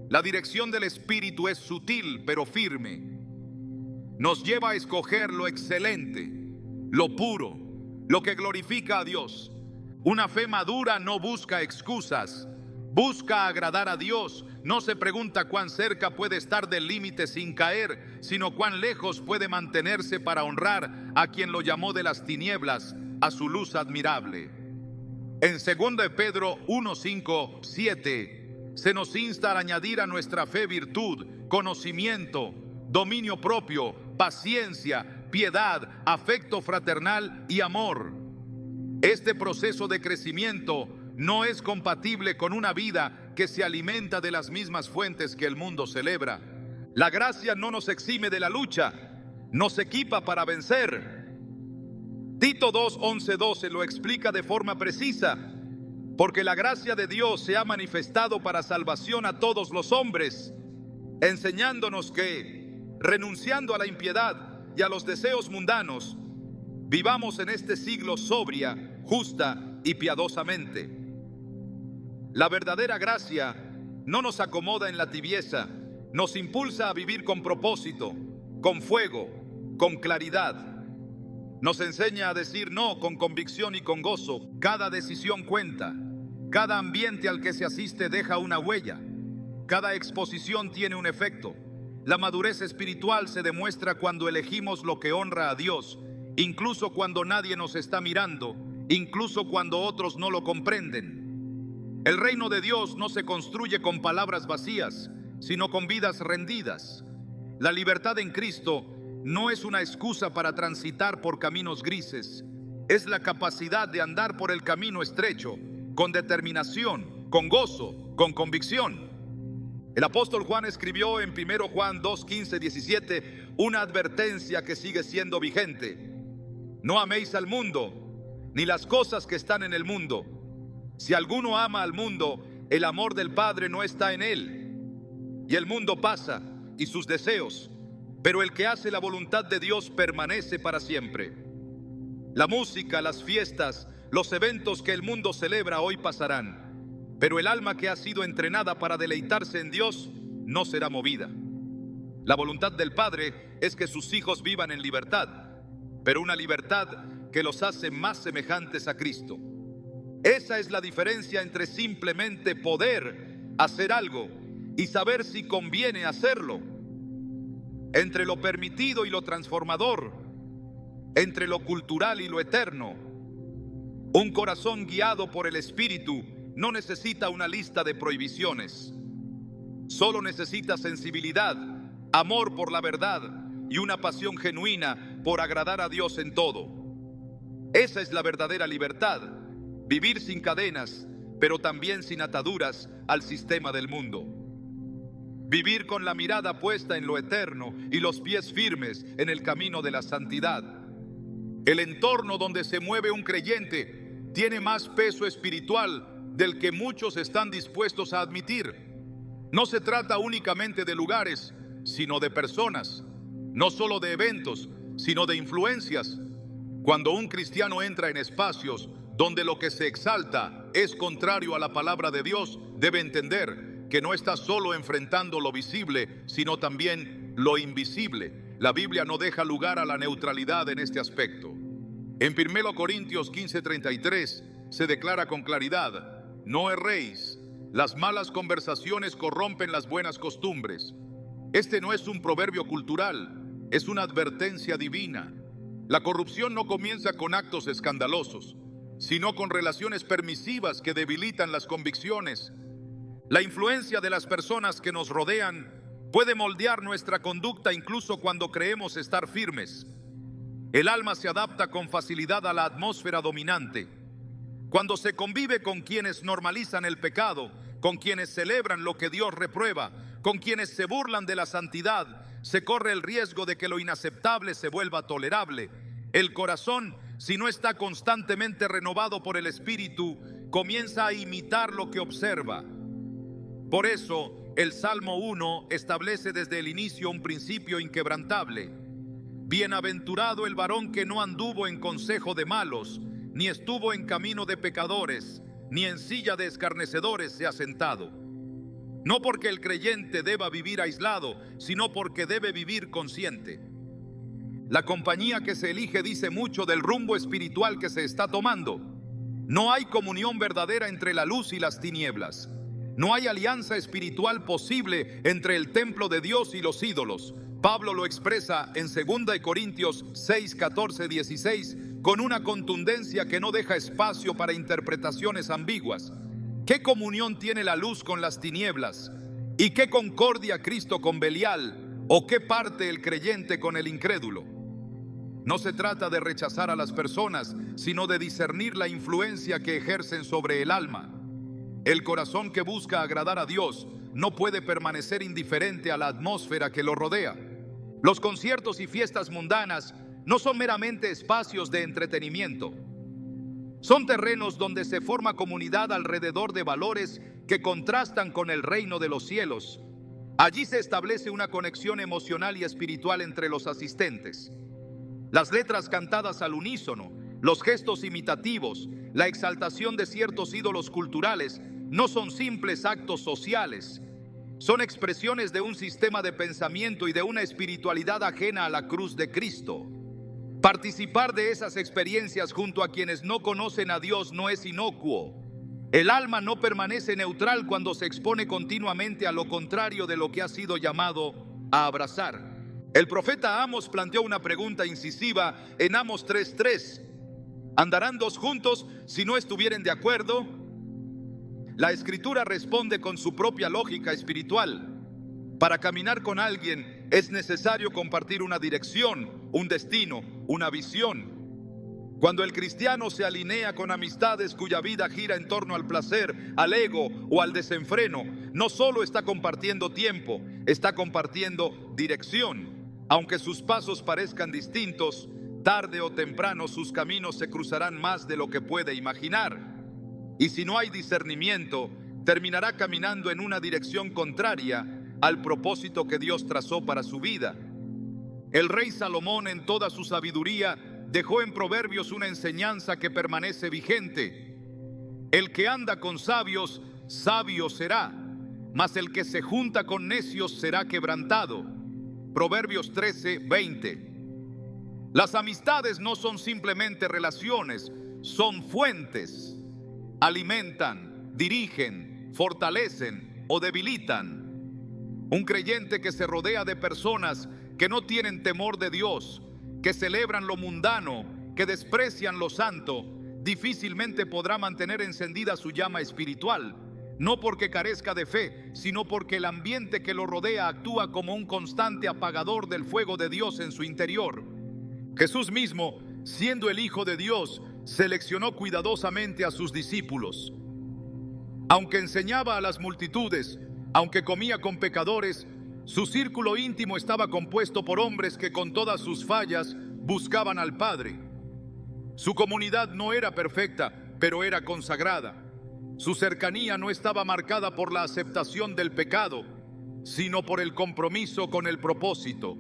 Speaker 1: La dirección del Espíritu es sutil, pero firme. Nos lleva a escoger lo excelente, lo puro, lo que glorifica a Dios. Una fe madura no busca excusas, busca agradar a Dios. No se pregunta cuán cerca puede estar del límite sin caer, sino cuán lejos puede mantenerse para honrar a quien lo llamó de las tinieblas a su luz admirable. En 2 de Pedro 1, 5, 7 se nos insta a añadir a nuestra fe virtud, conocimiento, dominio propio, paciencia, piedad, afecto fraternal y amor. Este proceso de crecimiento no es compatible con una vida que se alimenta de las mismas fuentes que el mundo celebra. La gracia no nos exime de la lucha, nos equipa para vencer. Tito 2, 11, 12 lo explica de forma precisa: porque la gracia de Dios se ha manifestado para salvación a todos los hombres, enseñándonos que, renunciando a la impiedad y a los deseos mundanos, vivamos en este siglo sobria, justa y piadosamente. La verdadera gracia no nos acomoda en la tibieza, nos impulsa a vivir con propósito, con fuego, con claridad. Nos enseña a decir no con convicción y con gozo. Cada decisión cuenta, cada ambiente al que se asiste deja una huella, cada exposición tiene un efecto. La madurez espiritual se demuestra cuando elegimos lo que honra a Dios, incluso cuando nadie nos está mirando, incluso cuando otros no lo comprenden. El reino de Dios no se construye con palabras vacías, sino con vidas rendidas. La libertad en Cristo no es una excusa para transitar por caminos grises. Es la capacidad de andar por el camino estrecho, con determinación, con gozo, con convicción. El apóstol Juan escribió en 1 Juan 2, 15, 17 una advertencia que sigue siendo vigente: no améis al mundo, ni las cosas que están en el mundo. Si alguno ama al mundo, el amor del Padre no está en él. Y el mundo pasa, y sus deseos, pero el que hace la voluntad de Dios permanece para siempre. La música, las fiestas, los eventos que el mundo celebra hoy pasarán, pero el alma que ha sido entrenada para deleitarse en Dios no será movida. La voluntad del Padre es que sus hijos vivan en libertad, pero una libertad que los hace más semejantes a Cristo. Esa es la diferencia entre simplemente poder hacer algo y saber si conviene hacerlo, entre lo permitido y lo transformador, entre lo cultural y lo eterno. Un corazón guiado por el Espíritu no necesita una lista de prohibiciones, solo necesita sensibilidad, amor por la verdad y una pasión genuina por agradar a Dios en todo. Esa es la verdadera libertad. Vivir sin cadenas, pero también sin ataduras al sistema del mundo. Vivir con la mirada puesta en lo eterno y los pies firmes en el camino de la santidad. El entorno donde se mueve un creyente tiene más peso espiritual del que muchos están dispuestos a admitir. No se trata únicamente de lugares, sino de personas. No solo de eventos, sino de influencias. Cuando un cristiano entra en espacios donde lo que se exalta es contrario a la palabra de Dios, debe entender que no está solo enfrentando lo visible, sino también lo invisible. La Biblia no deja lugar a la neutralidad en este aspecto. En 1 Corintios 15:33 se declara con claridad: no erréis, las malas conversaciones corrompen las buenas costumbres. Este no es un proverbio cultural, es una advertencia divina. La corrupción no comienza con actos escandalosos, sino con relaciones permisivas que debilitan las convicciones. La influencia de las personas que nos rodean puede moldear nuestra conducta incluso cuando creemos estar firmes. El alma se adapta con facilidad a la atmósfera dominante. Cuando se convive con quienes normalizan el pecado, con quienes celebran lo que Dios reprueba, con quienes se burlan de la santidad, se corre el riesgo de que lo inaceptable se vuelva tolerable. El corazón, si no está constantemente renovado por el Espíritu, comienza a imitar lo que observa. Por eso, el Salmo 1 establece desde el inicio un principio inquebrantable. Bienaventurado el varón que no anduvo en consejo de malos, ni estuvo en camino de pecadores, ni en silla de escarnecedores se ha sentado. No porque el creyente deba vivir aislado, sino porque debe vivir consciente. La compañía que se elige dice mucho del rumbo espiritual que se está tomando. No hay comunión verdadera entre la luz y las tinieblas. No hay alianza espiritual posible entre el templo de Dios y los ídolos. Pablo lo expresa en 2 Corintios 6, 14, 16 con una contundencia que no deja espacio para interpretaciones ambiguas. ¿Qué comunión tiene la luz con las tinieblas? ¿Y qué concordia Cristo con Belial? ¿O qué parte el creyente con el incrédulo? No se trata de rechazar a las personas, sino de discernir la influencia que ejercen sobre el alma. El corazón que busca agradar a Dios no puede permanecer indiferente a la atmósfera que lo rodea. Los conciertos y fiestas mundanas no son meramente espacios de entretenimiento. Son terrenos donde se forma comunidad alrededor de valores que contrastan con el reino de los cielos. Allí se establece una conexión emocional y espiritual entre los asistentes. Las letras cantadas al unísono, los gestos imitativos, la exaltación de ciertos ídolos culturales no son simples actos sociales. Son expresiones de un sistema de pensamiento y de una espiritualidad ajena a la cruz de Cristo. Participar de esas experiencias junto a quienes no conocen a Dios no es inocuo. El alma no permanece neutral cuando se expone continuamente a lo contrario de lo que ha sido llamado a abrazar. El profeta Amos planteó una pregunta incisiva en Amos 3:3. ¿Andarán dos juntos si no estuvieren de acuerdo? La Escritura responde con su propia lógica espiritual. Para caminar con alguien es necesario compartir una dirección, un destino, una visión. Cuando el cristiano se alinea con amistades cuya vida gira en torno al placer, al ego o al desenfreno, no solo está compartiendo tiempo, está compartiendo dirección. Aunque sus pasos parezcan distintos, tarde o temprano sus caminos se cruzarán más de lo que puede imaginar. Y si no hay discernimiento, terminará caminando en una dirección contraria al propósito que Dios trazó para su vida. El rey Salomón, en toda su sabiduría, dejó en Proverbios una enseñanza que permanece vigente. El que anda con sabios, sabio será, mas el que se junta con necios será quebrantado. Proverbios 13:20. Las amistades no son simplemente relaciones, son fuentes. Alimentan, dirigen, fortalecen o debilitan. Un creyente que se rodea de personas que no tienen temor de Dios, que celebran lo mundano, que desprecian lo santo, difícilmente podrá mantener encendida su llama espiritual, no porque carezca de fe, sino porque el ambiente que lo rodea actúa como un constante apagador del fuego de Dios en su interior. Jesús mismo, siendo el Hijo de Dios, seleccionó cuidadosamente a sus discípulos. Aunque enseñaba a las multitudes, aunque comía con pecadores, su círculo íntimo estaba compuesto por hombres que con todas sus fallas buscaban al Padre. Su comunidad no era perfecta, pero era consagrada. Su cercanía no estaba marcada por la aceptación del pecado, sino por el compromiso con el propósito.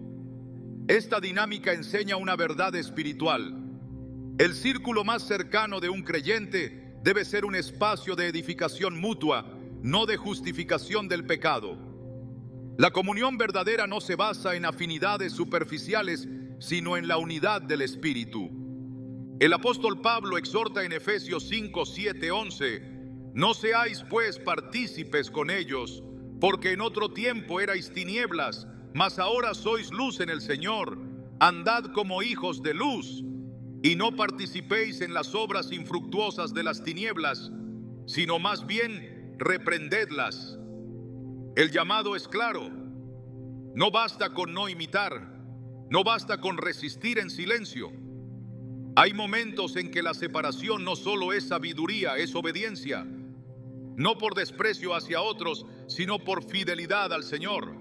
Speaker 1: Esta dinámica enseña una verdad espiritual. El círculo más cercano de un creyente debe ser un espacio de edificación mutua, no de justificación del pecado. La comunión verdadera no se basa en afinidades superficiales, sino en la unidad del Espíritu. El apóstol Pablo exhorta en Efesios 5, 7, 11: no seáis pues partícipes con ellos, porque en otro tiempo erais tinieblas, mas ahora sois luz en el Señor. Andad como hijos de luz, y no participéis en las obras infructuosas de las tinieblas, sino más bien reprendedlas. El llamado es claro. No basta con no imitar, no basta con resistir en silencio. Hay momentos en que la separación no solo es sabiduría, es obediencia. No por desprecio hacia otros, sino por fidelidad al Señor.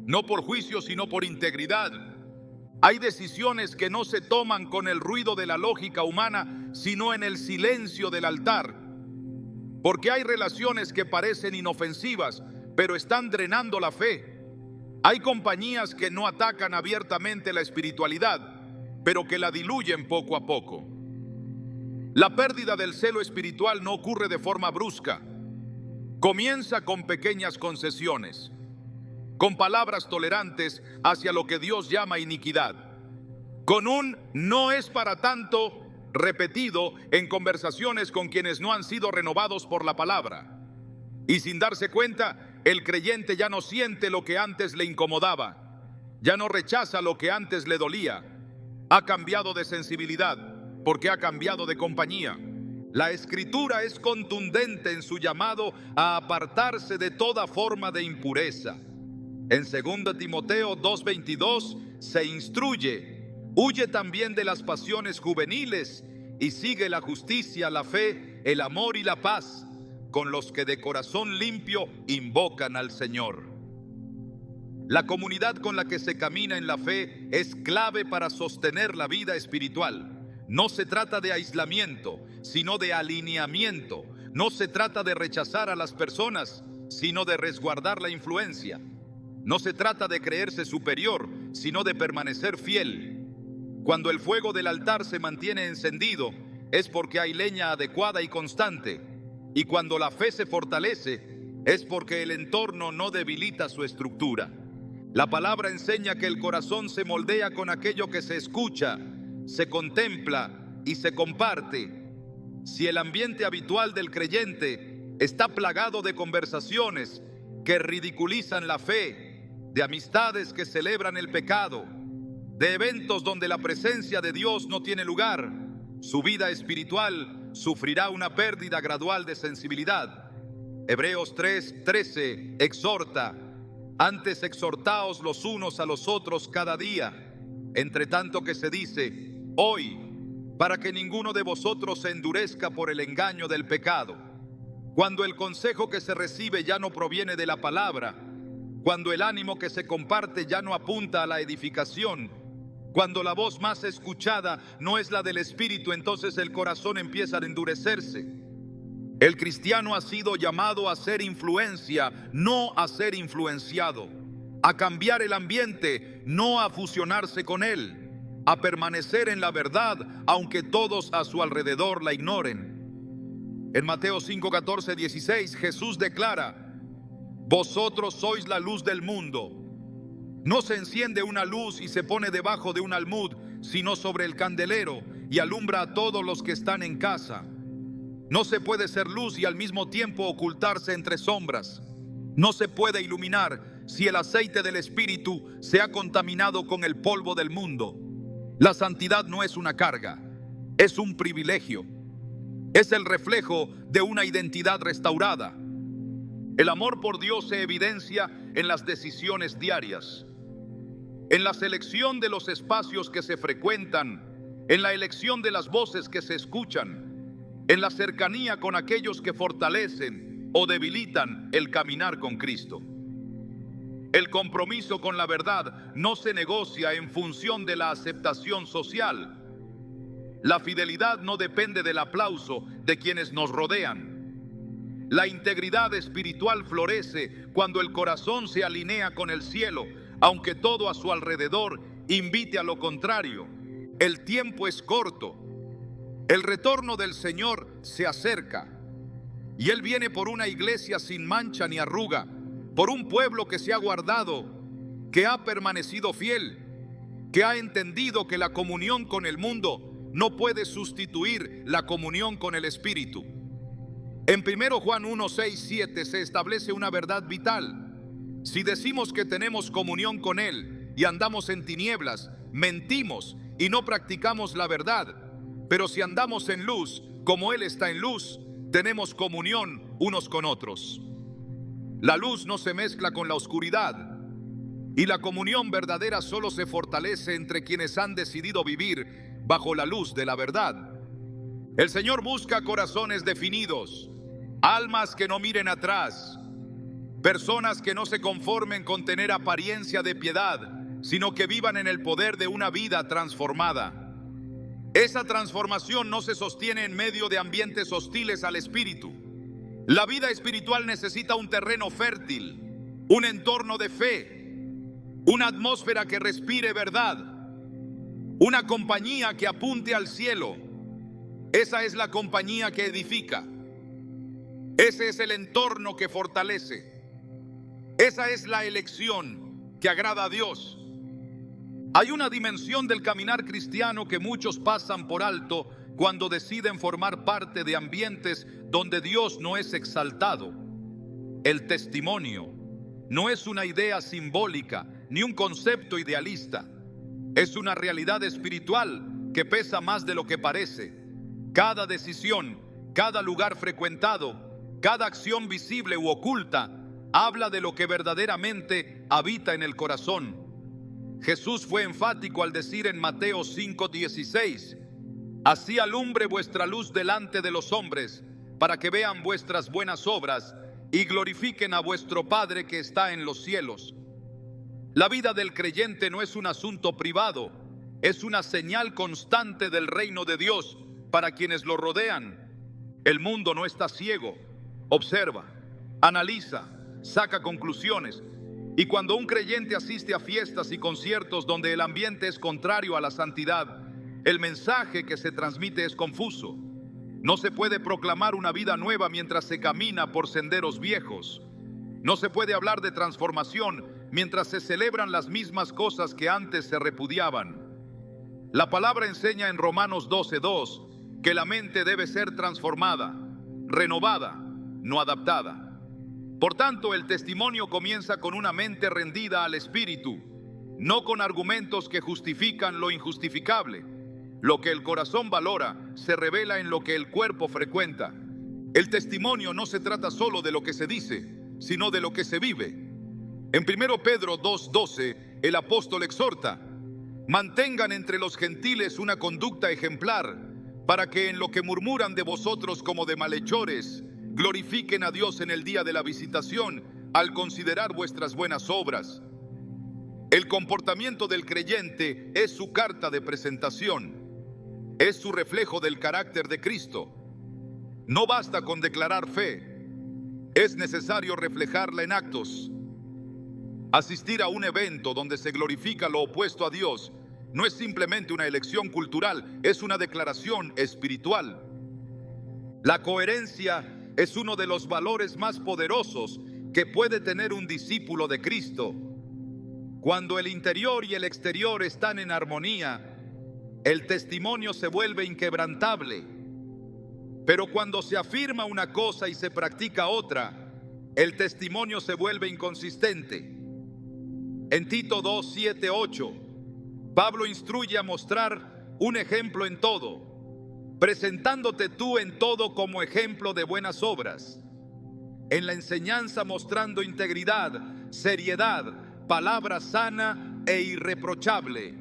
Speaker 1: No por juicio, sino por integridad. Hay decisiones que no se toman con el ruido de la lógica humana, sino en el silencio del altar. Porque hay relaciones que parecen inofensivas, pero están drenando la fe. Hay compañías que no atacan abiertamente la espiritualidad, pero que la diluyen poco a poco. La pérdida del celo espiritual no ocurre de forma brusca. Comienza con pequeñas concesiones, con palabras tolerantes hacia lo que Dios llama iniquidad, con un "no es para tanto" repetido en conversaciones con quienes no han sido renovados por la palabra. Y sin darse cuenta, el creyente ya no siente lo que antes le incomodaba, ya no rechaza lo que antes le dolía. Ha cambiado de sensibilidad porque ha cambiado de compañía. La Escritura es contundente en su llamado a apartarse de toda forma de impureza. En 2 Timoteo 2:22 se instruye: huye también de las pasiones juveniles y sigue la justicia, la fe, el amor y la paz, con los que de corazón limpio invocan al Señor. La comunidad con la que se camina en la fe es clave para sostener la vida espiritual. No se trata de aislamiento, sino de alineamiento. No se trata de rechazar a las personas, sino de resguardar la influencia. No se trata de creerse superior, sino de permanecer fiel. Cuando el fuego del altar se mantiene encendido, es porque hay leña adecuada y constante. Y cuando la fe se fortalece, es porque el entorno no debilita su estructura. La palabra enseña que el corazón se moldea con aquello que se escucha, se contempla y se comparte. Si el ambiente habitual del creyente está plagado de conversaciones que ridiculizan la fe, de amistades que celebran el pecado, de eventos donde la presencia de Dios no tiene lugar, su vida espiritual sufrirá una pérdida gradual de sensibilidad. Hebreos 3:13 exhorta: antes exhortaos los unos a los otros cada día, entre tanto que se dice hoy, para que ninguno de vosotros se endurezca por el engaño del pecado. Cuando el consejo que se recibe ya no proviene de la palabra, cuando el ánimo que se comparte ya no apunta a la edificación, cuando la voz más escuchada no es la del Espíritu, entonces el corazón empieza a endurecerse. El cristiano ha sido llamado a ser influencia, no a ser influenciado, a cambiar el ambiente, no a fusionarse con él, a permanecer en la verdad, aunque todos a su alrededor la ignoren. En Mateo 5:14-16, Jesús declara: vosotros sois la luz del mundo. No se enciende una luz y se pone debajo de un almud, sino sobre el candelero, y alumbra a todos los que están en casa. No se puede ser luz y al mismo tiempo ocultarse entre sombras. No se puede iluminar si el aceite del Espíritu se ha contaminado con el polvo del mundo. La santidad no es una carga, es un privilegio. Es el reflejo de una identidad restaurada. El amor por Dios se evidencia en las decisiones diarias, en la selección de los espacios que se frecuentan, en la elección de las voces que se escuchan, en la cercanía con aquellos que fortalecen o debilitan el caminar con Cristo. El compromiso con la verdad no se negocia en función de la aceptación social. La fidelidad no depende del aplauso de quienes nos rodean. La integridad espiritual florece cuando el corazón se alinea con el cielo, aunque todo a su alrededor invite a lo contrario. El tiempo es corto. El retorno del Señor se acerca. Y Él viene por una iglesia sin mancha ni arruga, por un pueblo que se ha guardado, que ha permanecido fiel, que ha entendido que la comunión con el mundo no puede sustituir la comunión con el Espíritu. En 1 Juan 1:6-7 se establece una verdad vital. Si decimos que tenemos comunión con Él y andamos en tinieblas, mentimos y no practicamos la verdad. Pero si andamos en luz, como Él está en luz, tenemos comunión unos con otros. La luz no se mezcla con la oscuridad, y la comunión verdadera solo se fortalece entre quienes han decidido vivir bajo la luz de la verdad. El Señor busca corazones definidos, almas que no miren atrás, personas que no se conformen con tener apariencia de piedad, sino que vivan en el poder de una vida transformada. Esa transformación no se sostiene en medio de ambientes hostiles al espíritu. La vida espiritual necesita un terreno fértil, un entorno de fe, una atmósfera que respire verdad, una compañía que apunte al cielo. Esa es la compañía que edifica. Ese es el entorno que fortalece. Esa es la elección que agrada a Dios. Hay una dimensión del caminar cristiano que muchos pasan por alto cuando deciden formar parte de ambientes donde Dios no es exaltado. El testimonio no es una idea simbólica ni un concepto idealista. Es una realidad espiritual que pesa más de lo que parece. Cada decisión, cada lugar frecuentado, cada acción visible u oculta habla de lo que verdaderamente habita en el corazón. Jesús fue enfático al decir en Mateo 5:16: así alumbre vuestra luz delante de los hombres, para que vean vuestras buenas obras y glorifiquen a vuestro Padre que está en los cielos. La vida del creyente no es un asunto privado, es una señal constante del reino de Dios para quienes lo rodean. El mundo no está ciego, observa, analiza, saca conclusiones. Y cuando un creyente asiste a fiestas y conciertos donde el ambiente es contrario a la santidad, el mensaje que se transmite es confuso. No se puede proclamar una vida nueva mientras se camina por senderos viejos. No se puede hablar de transformación mientras se celebran las mismas cosas que antes se repudiaban. La palabra enseña en Romanos 12:2 que la mente debe ser transformada, renovada, no adaptada. Por tanto, el testimonio comienza con una mente rendida al Espíritu, no con argumentos que justifican lo injustificable. Lo que el corazón valora se revela en lo que el cuerpo frecuenta. El testimonio no se trata solo de lo que se dice, sino de lo que se vive. En 1 Pedro 2:12, el apóstol exhorta: mantengan entre los gentiles una conducta ejemplar, para que en lo que murmuran de vosotros como de malhechores, glorifiquen a Dios en el día de la visitación al considerar vuestras buenas obras. El comportamiento del creyente es su carta de presentación, es su reflejo del carácter de Cristo. No basta con declarar fe, es necesario reflejarla en actos. Asistir a un evento donde se glorifica lo opuesto a Dios no es simplemente una elección cultural, es una declaración espiritual. La coherencia es uno de los valores más poderosos que puede tener un discípulo de Cristo. Cuando el interior y el exterior están en armonía, el testimonio se vuelve inquebrantable. Pero cuando se afirma una cosa y se practica otra, el testimonio se vuelve inconsistente. En Tito 2:7-8, Pablo instruye a mostrar un ejemplo en todo, presentándote tú en todo como ejemplo de buenas obras, en la enseñanza mostrando integridad, seriedad, palabra sana e irreprochable.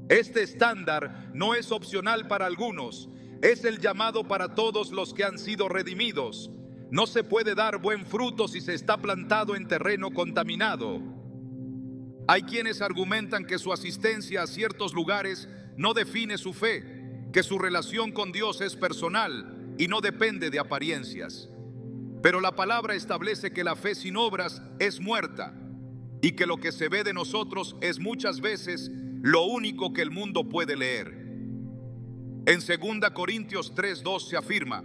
Speaker 1: Este estándar no es opcional para algunos, es el llamado para todos los que han sido redimidos. No se puede dar buen fruto si se está plantado en terreno contaminado. Hay quienes argumentan que su asistencia a ciertos lugares no define su fe, que su relación con Dios es personal y no depende de apariencias. Pero la palabra establece que la fe sin obras es muerta y que lo que se ve de nosotros es muchas veces lo único que el mundo puede leer. En 2 Corintios 3:2 se afirma: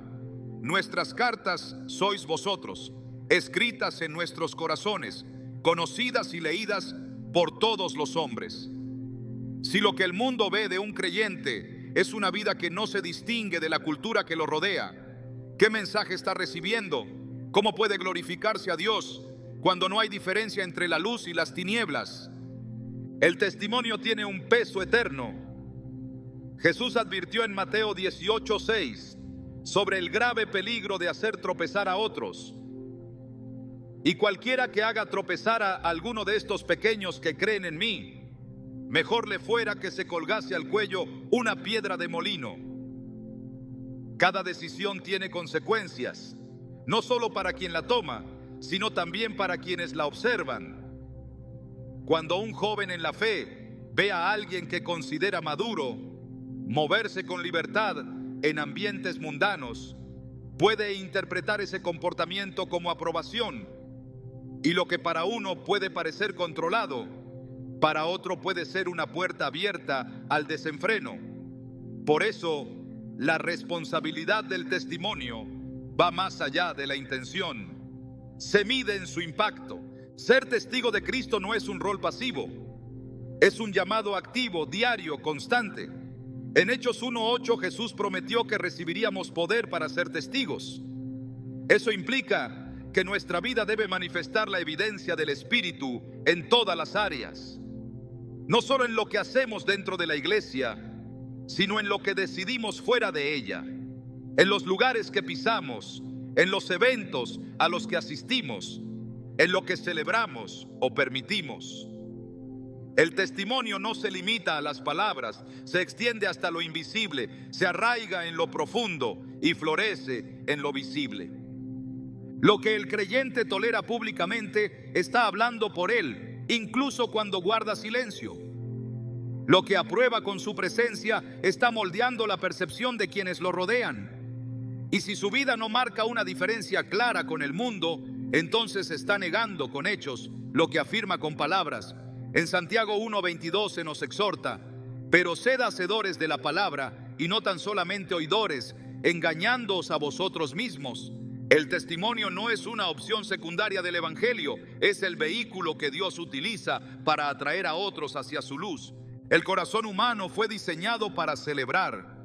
Speaker 1: nuestras cartas sois vosotros, escritas en nuestros corazones, conocidas y leídas por todos los hombres. Si lo que el mundo ve de un creyente es una vida que no se distingue de la cultura que lo rodea, ¿qué mensaje está recibiendo? ¿Cómo puede glorificarse a Dios cuando no hay diferencia entre la luz y las tinieblas? El testimonio tiene un peso eterno. Jesús advirtió en Mateo 18:6: sobre el grave peligro de hacer tropezar a otros. Y cualquiera que haga tropezar a alguno de estos pequeños que creen en mí, mejor le fuera que se colgase al cuello una piedra de molino. Cada decisión tiene consecuencias, no solo para quien la toma, sino también para quienes la observan. Cuando un joven en la fe ve a alguien que considera maduro moverse con libertad en ambientes mundanos, puede interpretar ese comportamiento como aprobación, y lo que para uno puede parecer controlado, para otro puede ser una puerta abierta al desenfreno. Por eso, la responsabilidad del testimonio va más allá de la intención. Se mide en su impacto. Ser testigo de Cristo no es un rol pasivo, es un llamado activo, diario, constante. En Hechos 1:8 Jesús prometió que recibiríamos poder para ser testigos. Eso implica que nuestra vida debe manifestar la evidencia del Espíritu en todas las áreas, no solo en lo que hacemos dentro de la iglesia, sino en lo que decidimos fuera de ella, en los lugares que pisamos, en los eventos a los que asistimos, en lo que celebramos o permitimos. El testimonio no se limita a las palabras, se extiende hasta lo invisible, se arraiga en lo profundo y florece en lo visible. Lo que el creyente tolera públicamente está hablando por él, incluso cuando guarda silencio. Lo que aprueba con su presencia está moldeando la percepción de quienes lo rodean. Y si su vida no marca una diferencia clara con el mundo, entonces está negando con hechos lo que afirma con palabras. En Santiago 1:22 se nos exhorta: pero sed hacedores de la palabra y no tan solamente oidores, engañándoos a vosotros mismos. El testimonio no es una opción secundaria del evangelio, es el vehículo que Dios utiliza para atraer a otros hacia su luz. El corazón humano fue diseñado para celebrar.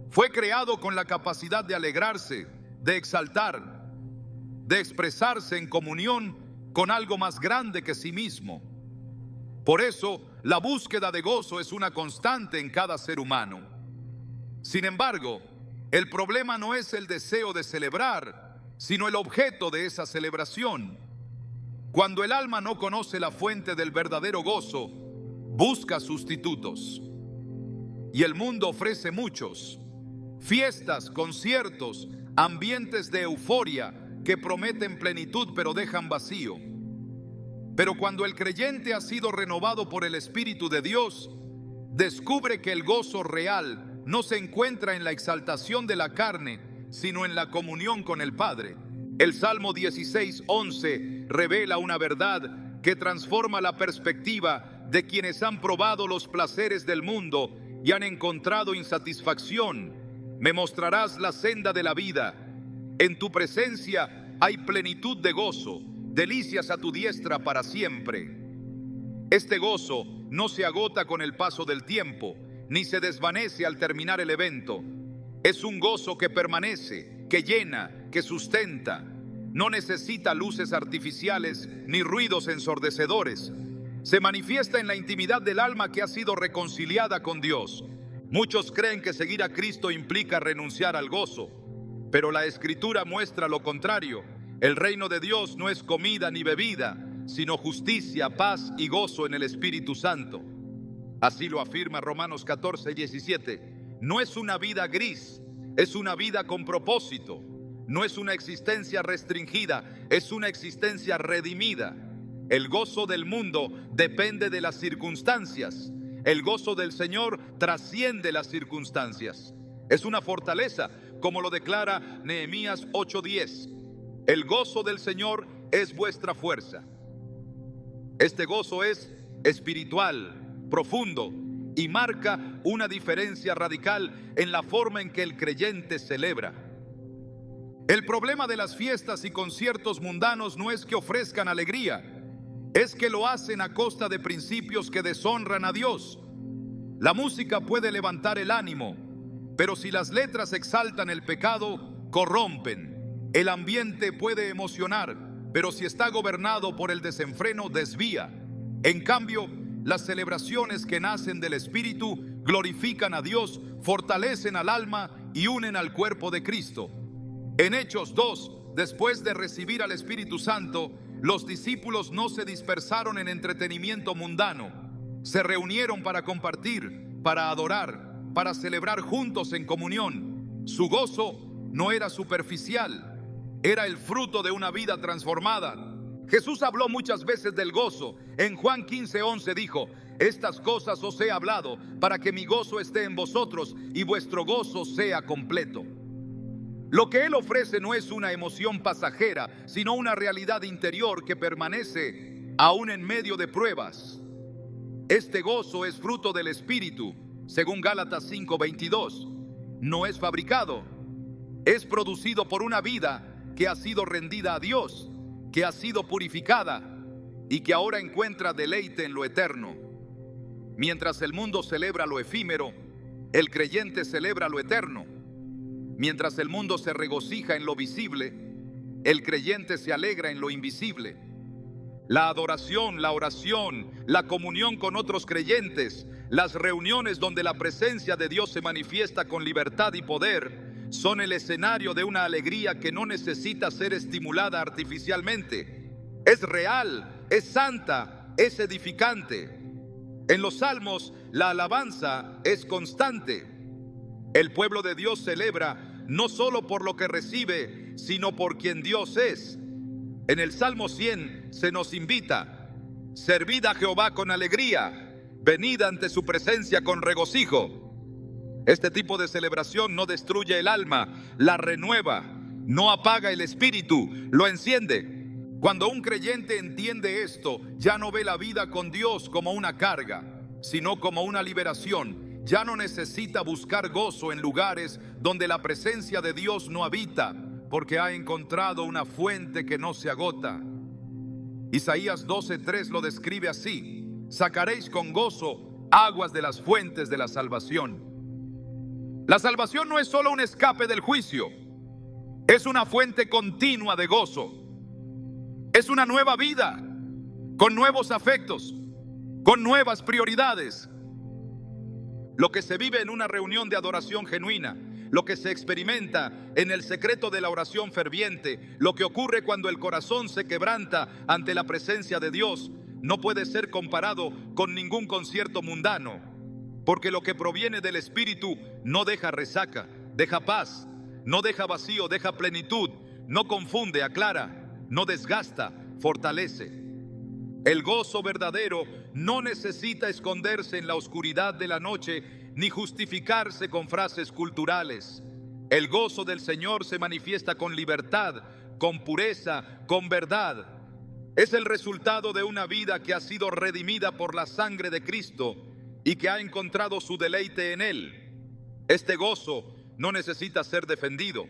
Speaker 1: Fue creado con la capacidad de alegrarse, de exaltar, de expresarse en comunión con algo más grande que sí mismo. Por eso, la búsqueda de gozo es una constante en cada ser humano. Sin embargo, el problema no es el deseo de celebrar, sino el objeto de esa celebración. Cuando el alma no conoce la fuente del verdadero gozo, busca sustitutos. Y el mundo ofrece muchos: fiestas, conciertos, ambientes de euforia que prometen plenitud pero dejan vacío. Pero cuando el creyente ha sido renovado por el Espíritu de Dios, descubre que el gozo real no se encuentra en la exaltación de la carne, sino en la comunión con el Padre. El Salmo 16:11 revela una verdad que transforma la perspectiva de quienes han probado los placeres del mundo y han encontrado insatisfacción. Me mostrarás la senda de la vida. En tu presencia hay plenitud de gozo, delicias a tu diestra para siempre. Este gozo no se agota con el paso del tiempo, ni se desvanece al terminar el evento. Es un gozo que permanece, que llena, que sustenta. No necesita luces artificiales ni ruidos ensordecedores. Se manifiesta en la intimidad del alma que ha sido reconciliada con Dios. Muchos creen que seguir a Cristo implica renunciar al gozo, pero la Escritura muestra lo contrario. El reino de Dios no es comida ni bebida, sino justicia, paz y gozo en el Espíritu Santo. Así lo afirma Romanos 14:17. No es una vida gris, es una vida con propósito. No es una existencia restringida, es una existencia redimida. El gozo del mundo depende de las circunstancias. El gozo del Señor trasciende las circunstancias. Es una fortaleza, como lo declara Nehemías 8:10. El gozo del Señor es vuestra fuerza. Este gozo es espiritual, profundo, y marca una diferencia radical en la forma en que el creyente celebra. El problema de las fiestas y conciertos mundanos no es que ofrezcan alegría, es que lo hacen a costa de principios que deshonran a Dios. La música puede levantar el ánimo, pero si las letras exaltan el pecado, corrompen. El ambiente puede emocionar, pero si está gobernado por el desenfreno, desvía. En cambio, las celebraciones que nacen del Espíritu glorifican a Dios, fortalecen al alma y unen al cuerpo de Cristo. En Hechos 2, después de recibir al Espíritu Santo, los discípulos no se dispersaron en entretenimiento mundano. Se reunieron para compartir, para adorar, para celebrar juntos en comunión. Su gozo no era superficial, era el fruto de una vida transformada. Jesús habló muchas veces del gozo. En Juan 15:11 dijo: estas cosas os he hablado para que mi gozo esté en vosotros y vuestro gozo sea completo. Lo que Él ofrece no es una emoción pasajera, sino una realidad interior que permanece aún en medio de pruebas. Este gozo es fruto del Espíritu, según Gálatas 5:22. No es fabricado, es producido por una vida que ha sido rendida a Dios, que ha sido purificada y que ahora encuentra deleite en lo eterno. Mientras el mundo celebra lo efímero, el creyente celebra lo eterno. Mientras el mundo se regocija en lo visible, el creyente se alegra en lo invisible. La adoración, la oración, la comunión con otros creyentes, las reuniones donde la presencia de Dios se manifiesta con libertad y poder, son el escenario de una alegría que no necesita ser estimulada artificialmente. Es real, es santa, es edificante. En los salmos, la alabanza es constante. El pueblo de Dios celebra no solo por lo que recibe, sino por quien Dios es. En el Salmo 100 se nos invita: servid a Jehová con alegría, venid ante su presencia con regocijo. Este tipo de celebración no destruye el alma, la renueva, no apaga el espíritu, lo enciende. Cuando un creyente entiende esto, ya no ve la vida con Dios como una carga, sino como una liberación. Ya no necesita buscar gozo en lugares donde la presencia de Dios no habita, porque ha encontrado una fuente que no se agota. Isaías 12:3 lo describe así: sacaréis con gozo aguas de las fuentes de la salvación. La salvación no es solo un escape del juicio, es una fuente continua de gozo. Es una nueva vida, con nuevos afectos, con nuevas prioridades. Lo que se vive en una reunión de adoración genuina, lo que se experimenta en el secreto de la oración ferviente, lo que ocurre cuando el corazón se quebranta ante la presencia de Dios, no puede ser comparado con ningún concierto mundano. Porque lo que proviene del Espíritu no deja resaca, deja paz, no deja vacío, deja plenitud, no confunde, aclara, no desgasta, fortalece. El gozo verdadero no necesita esconderse en la oscuridad de la noche ni justificarse con frases culturales. El gozo del Señor se manifiesta con libertad, con pureza, con verdad. Es el resultado de una vida que ha sido redimida por la sangre de Cristo y que ha encontrado su deleite en Él. Este gozo no necesita ser defendido.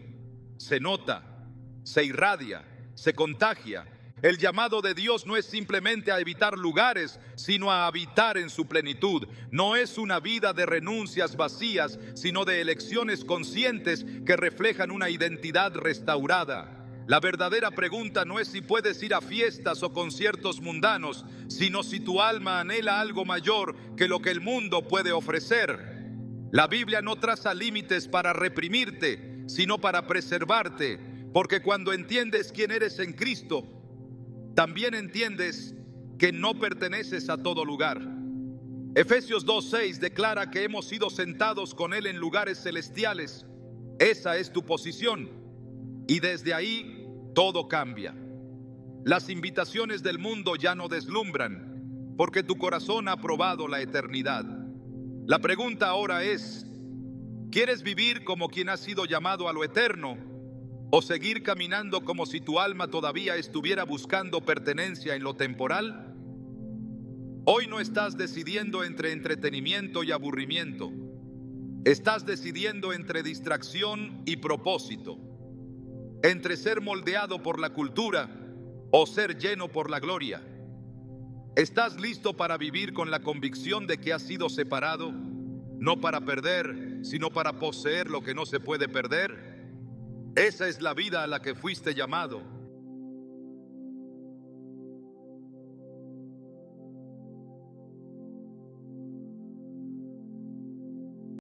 Speaker 1: Se nota, se irradia, se contagia. El llamado de Dios no es simplemente a evitar lugares, sino a habitar en su plenitud. No es una vida de renuncias vacías, sino de elecciones conscientes que reflejan una identidad restaurada. La verdadera pregunta no es si puedes ir a fiestas o conciertos mundanos, sino si tu alma anhela algo mayor que lo que el mundo puede ofrecer. La Biblia no traza límites para reprimirte, sino para preservarte, porque cuando entiendes quién eres en Cristo, también entiendes que no perteneces a todo lugar. Efesios 2:6 declara que hemos sido sentados con Él en lugares celestiales. Esa es tu posición. Y desde ahí todo cambia. Las invitaciones del mundo ya no deslumbran, porque tu corazón ha probado la eternidad. La pregunta ahora es: ¿quieres vivir como quien ha sido llamado a lo eterno, o seguir caminando como si tu alma todavía estuviera buscando pertenencia en lo temporal? Hoy no estás decidiendo entre entretenimiento y aburrimiento. Estás decidiendo entre distracción y propósito, entre ser moldeado por la cultura o ser lleno por la gloria. ¿Estás listo para vivir con la convicción de que has sido separado, no para perder, sino para poseer lo que no se puede perder? Esa es la vida a la que fuiste llamado.